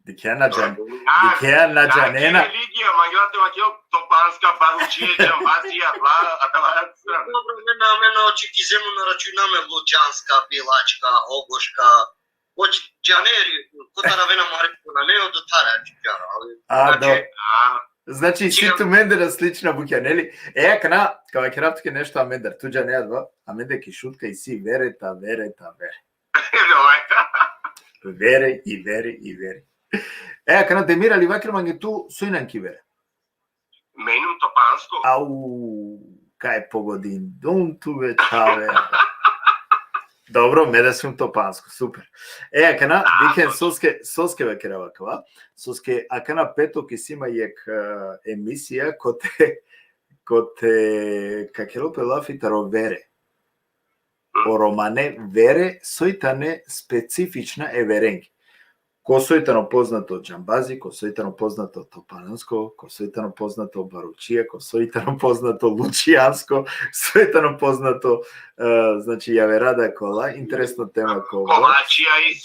Дикеја наџанена. Религија, магијате вакел топанска баручија, џамбазија, Добро, мене очи ки зему на рачунаме Лучанска, Билачка, Огошка, очи џанери, котара вена мари на нео до тара џара. Значи ситу мендера слична буќа, нели? Кана, кога ќе раптуке нешто а мендер, туѓа неа два, а менде ки шутка и си верета. Вере. Кана Демира ли вакер манге ту сојнанки вере? Менум топанско. Ау, кај погодин, дум ту вечаве. Добро, ме да сум топанско, супер. Кана, дикен соске вакера вакава, соске, а кана петок и сима јек емисија коте какело пелафитаро вере. О романе вере сојтане специфична еверенги. Ко сојтано познато џамбази, ко сојтано познато топанско, ко сојтано познато баручија, ко сојтано познато лучијанско, сојтано познато, значи јаверада кола, интересна тема кола.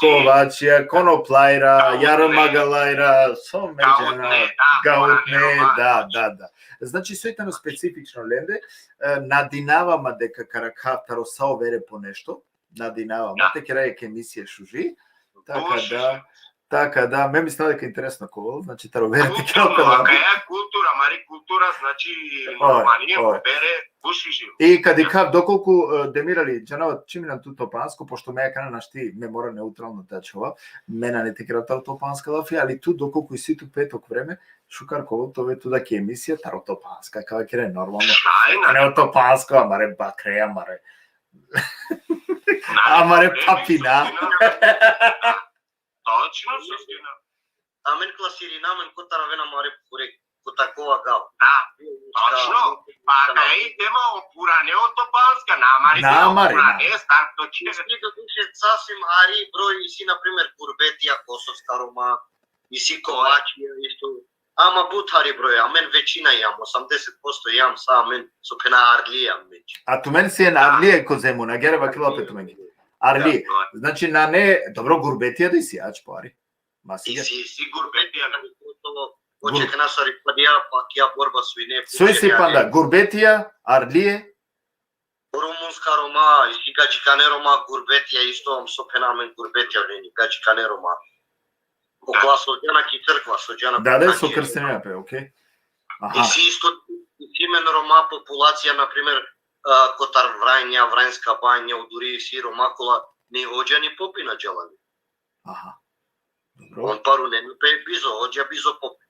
Ковачија, коноплајра, јармагалајра, сомеџена, гаутне, да. Значи сојтано специфично ленде, надинавама дека каракатаро сао вере по нешто, надинавама, те кераје емисија шужи, Така да, ме мисля дека интересно ковал, значи таро верете култура, култура, значи нормалија бере бушиши. И каде кав доколку Демирали џанава чимина ту топанско, пошто ме кана нашти ме мора неутрално тачува, мена не текера топанска лафи, али ту доколку и ситу петок време шукар ковал тоа туда ке емисија таро топанска, каде кере нормално. Не топанско, амаре бакре, амаре папина. Точно сустина. Амен класирина, амен котара вена маре пурек, котакова гал. Да, точно. Па кај тема опуране од топанска, намари, старто ќе. Спига душе сасвим ари број, и си, например, Гурбетија, Косовска Рома, и си Ковачија, исто. Ама бутари број, амен веćina јам, 80% јам са, амен со пена Арлија меѓу. А ту мен си е на Арлија ко земуна, герeva килопет мене. Арли, значи на не, добро Гурбетија да и си ач пари. И си Гурбетија на Очека на сари падија, пак ја борба со ине. Сој си панда Гурбетија, Арлија, Румунска Рома, и си Гаџикане Рома, Гурбетија исто со пенамен Гурбетија лени, Гаџикане Рома. Около Соđана ки црква, Соđана. Да, со крстенија пе, окей. И си исто имен Рома популација, например, Котар Врајња, Врајнска бања, дури си Ромакола, не оѓа ни попина џелани. Добро. Он пару не пее бизо, оѓа бизо попи.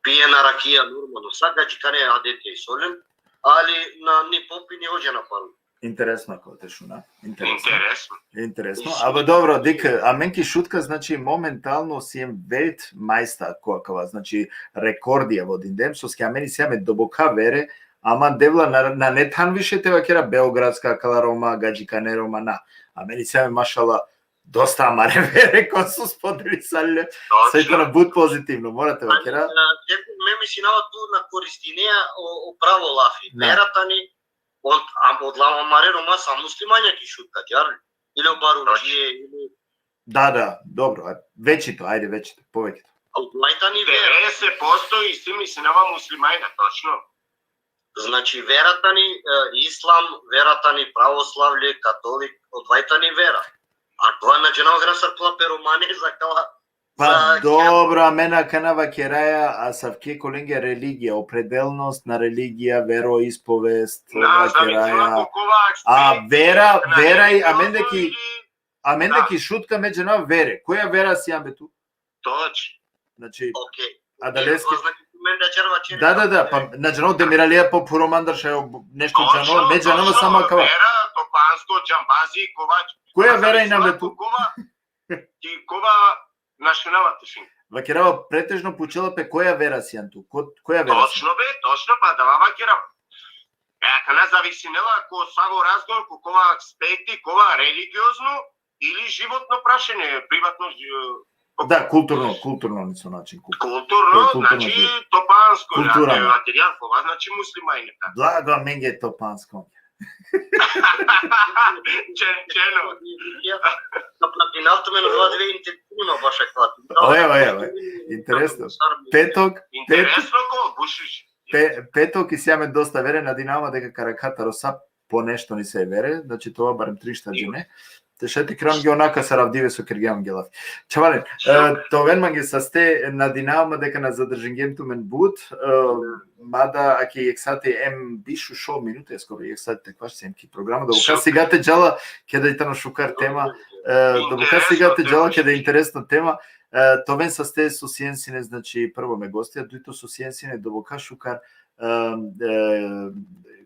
Пие на ракија нормално, сака џикане адете и солен, али на ни попи ни оѓа на пару. Интересно како те шуна. Интересно. Абе добро, дика, а менки шутка, значи моментално си ем велтмајстар која, значи рекордија во Диндем, со ски мени се ме добока вере. Ама девла на нетан више те вакера Београдска, Каларома, Гаџикане Рома на. А мени се машала доста амаре вере кој су сподели сале. Сеќа на буд позитивно, морате вакера. Ме ми си нава ту на користинеја о право лафи. Верата ни од Лама Мареро маса муслимања ки шутка, џар? Или баруџие, или Да, добро, вечето, ајде вечето, повеќето. од лајтани вера. 90% и си мислинава муслимајна, точно. Значи верата ни ислам, верата ни православле, католик, одвајта ни вера. А тоа на дженал грасар плаперомани за кала Па добро, мене канава кераја, а савке коленге религија, определност на религија, вероисповест, ова кераја. А вера и а мене ки шутка меѓу вере. Која вера си јам бе ту? Точно. Значи, окей. а далески. Мен да черва чери. Да, па наџано демиралија по пуромандар ше нешто джано, меѓу само кава. Вера, топанско, џамбази, ковач. Која вера и нам бе ту? Ти кова нашунавате шин. Вакерава претежно почелапе која вера си јан ту? Која вера си? Точно бе, точно, па да вакерава. Кана зависинела ко само разговор, ко кова аспекти, кова религиозно или животно прашање, приватно. Да, културно не со начин. Културно, значи топанско, материјал, кова значи муслимајнета. Благо менге топанско. Чено. На платиналто ме на 2.20 баш е клати. Ое, интересно. Интересно ко бушиш. Петок и сјаме доста вере на Динамо дека Караката Роса по нешто ни се вере, значи тоа барем 3 джене. Тешети крам ги онака се равдиве со Киргијан Гелав. Чавален, товен манги састе на Динамо дека на задржен ту мен буд, мада аки ексати ем бишу шо минуте скоро ексати таква се емки програма да бука сегате джала ке да итано шукар тема, да бука сегате джала ке да интересна тема. Товен састе со Сиенсине, значи прво ме гостија, дуито со Сиенсине до бука шукар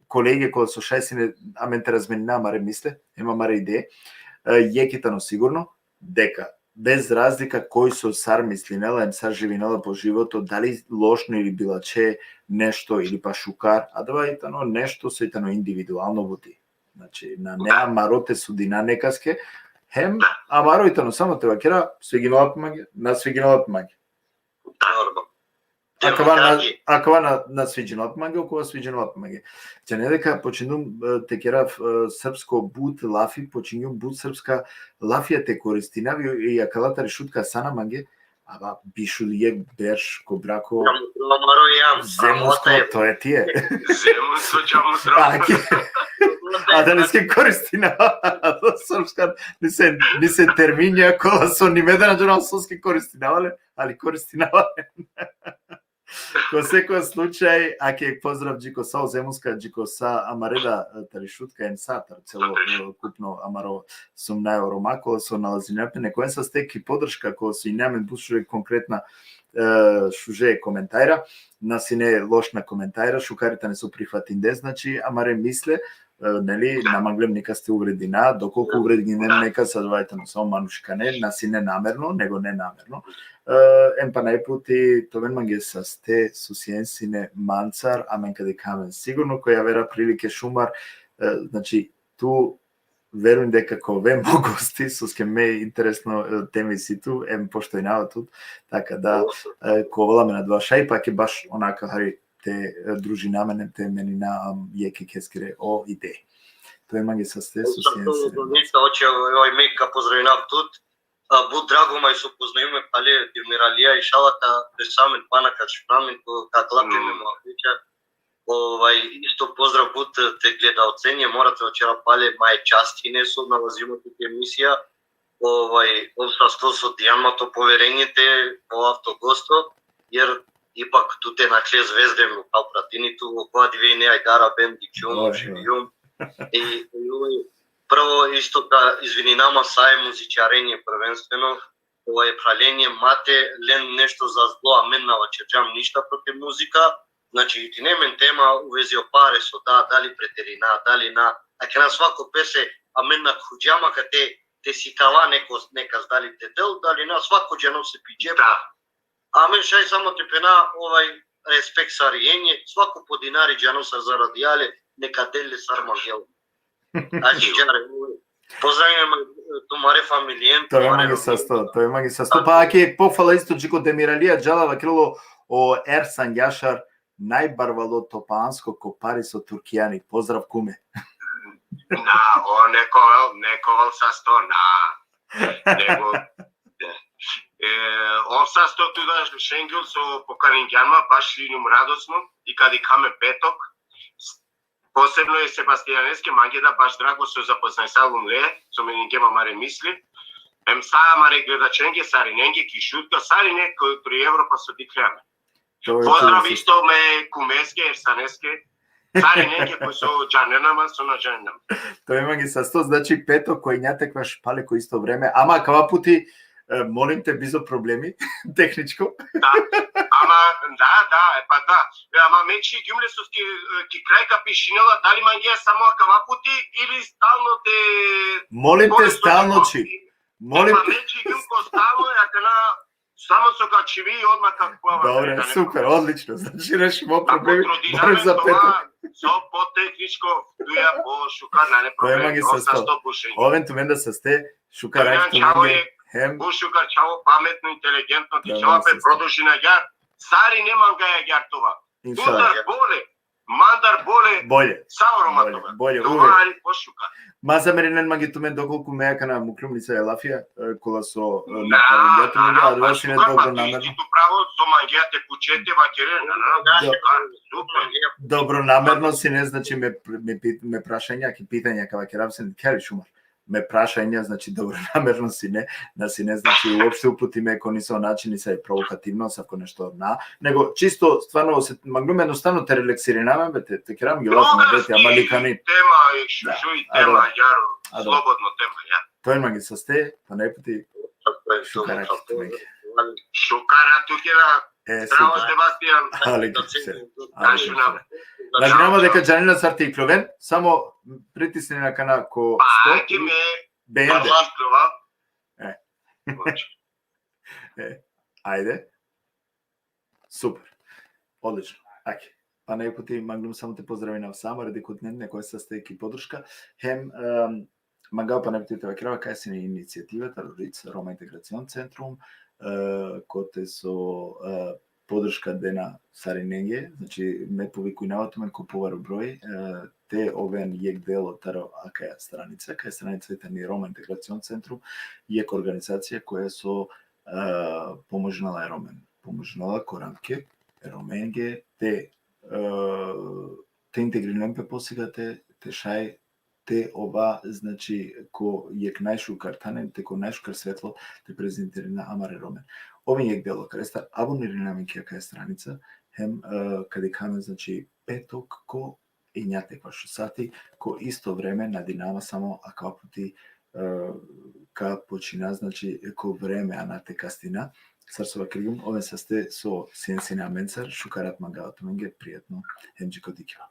колеги кои со Шајсине аменте разменина маре мисле, ема маре идеја. Јекитано сигурно дека без разлика кој со сар мислинела, им сар живинела по живото, дали лошно или билаче нешто или па шукар, а дава итано нешто со итано индивидуално води. Значи на неа мароте судина некаске, хем амаро итано само те вакера свигинала помаѓа, на свигинала помаѓа. Акава на свиđenot маге, окова свиđenot маге. Че не дека починум те керав српско бут лафи, починум бут српска лафија те користинави и акалата решутка сана маге, ава бишу лије берш ко брако. Земуско, тоа е тие. Земуско чаму здраво. А да не се користинава, српска не се терминја кола со нимедена джонасовски користинавале, али користинавале. Во секој случај, аке поздрав Джико Сао Земуска, Джико Са Амареда Таришутка ен сатар, цело купно Амаро сум на Евромако, со налазинјапе, некоен са стеки подршка, кој со и немен бушуе конкретна шуже коментајра, наси не лошна коментајра, шукарите не со прифатинде, значи Амаре мисле, нели, намаглем нека сте увредина, доколку увреди нека садувајте на само манушка не, наси не намерно, него не намерно. Емпа најпути товен манге са сте со Сиенсине манцар, амен каде камен сигурно, која вера прилике шумар, значи ту верувам дека кове гости со ке ме интересно теми си ту, пошто и нава тут, така да коваламе на два шај, пак е баш онака хари те дружи на мене, те мени на јеки кескире о идеи. Тоа манге са сте со Сиенсине. Оче овој мека поздравинав тут. Буд драго мај се упознаиме, пале Демиралија и шалата пресамен пана кад шпрамен, кад лапеме муавиќа. Исто поздрав буд те гледа оценје, морате вчера пале мај части не со налазимото емисија. Обстасто со Дијанмато поверењите по автогосто, jer ipak tu te na kle zvezdem kao pratinitu, koja dvije ne ajdara bend i kjom, živijom. I prvo isto da izvini nama saje muzičarenje prvenstveno, pralenje mate len nešto za zlo, a men navačeđam ništa protiv muzika. Znači, ti nemen tema u vezi o pare so da li preterina, da li na, ako na svako pese, a men na kuđama kad te si kava neka zdali te del, da li na svako džano se piđepa. A men šaj samo te pena respekt sa rijenje, svako po dinari džano sa zaradijale, neka dele sarma gel. Znači, džare, pozdravljam tu mare familijen. To je magi sasto. Pa aki je pofala isto Džiko Demiralija džala vakilo o Ersan Jašar, najbarvalo topánsko ko Paris od Turkijani. Pozdrav kume. on nekoval sa sto nego on sa sto туда шенгел со поканингјанма баш инум радосно и каде каме петок посебно е Себастијанеске мангеда баш драго со запознај салум ле со менингема маре мисли са маре гледаченге сариненге ки шутка сарине кој при Европа со дикреме поздрав исто ме кумеске ерсанеске сариненге кој со джаненама со на джаненама Тоа има ги са 100, значи пето кој њатекваш палеко исто време, ама кава пути молим те бизо проблеми техничко. Да, ама ама мечи гимлесовски ки крајка пишинела дали мангија само кава пути или стално те Молим те стално чи. Молим те. Мечи гимко стално на само со качиви и одма како Добре, супер, одлично. Значи решимо проблеми. Барем за пето. Со по-техничко дуја по шукар на не Тоа има проблеми. ги со 100. Овен туменда се сте шукар ајто хем Бушукар чао паметно, интелигентно, ти Да, чао се пе продолжи на ѓар. Сари немам гаја ѓар това. иншалла. Удар боле, мандар боле, Боле. сауроматова. Боле, Това увек. ари пошукар. Маса меринен маги тумен доколку мејака на муклумница е лафија, кола со накарингјато меѓа, а два си не добро намерно. Истото право со мангијате кучете вакере, супер. Добро намерно си не значи ме прашања, ки питања кава ќе рабсен кери шумар. Ме прашања значи добро намерно си не, да си не значи уопште упутиме кони со начини се провокативно, сако нешто него чисто стварно се магнум едноставно те релаксираме, бе те керам ги лафно бете, ама ликани. Тема и шушу и тема, јаро, слободно тема, ја. Тој ма ги состе, па најпути шукара Шукара туке Здраво, супер. Себастијан. Але значи нема дека Џанина са артикловен, само притисни на кана ко Па, ќе стоп ме бенде. Е. Ајде. Супер. Одлично. Ајде. Па најпути магнум само те поздрави на сама ради код некоја састејки подршка. Хем Магал па најпути те вакрава кај си на иницијативата РИЦ, Рома Интеграцион центрум, коте со подршка дена Сариненге, значи ме повикујнавато ме купувар број, те овен јек дел од таро акаја страница, кај страницата ни Рома Интеграцион центрум, јек организација која со поможнала Ромен, поможнала Коранке, Роменге, те интегрирам пе посега те шај те ова, значи, ко јек најшукар танен, те ко најшукар светло, те презентирана Амаре Ромен. Овин јек дело, каде ста абонири на менкија кај страница, хем, каде каме, значи, петок, ко и њатеква сати, ко исто време на Динамо само, а као пути, ка почина, значи, ко време, а на те кастина, Сарсова кригум, овен са сте со Сиенсина Менцар, шукарат Магал Туменге, пријатно, хемџи кодикива.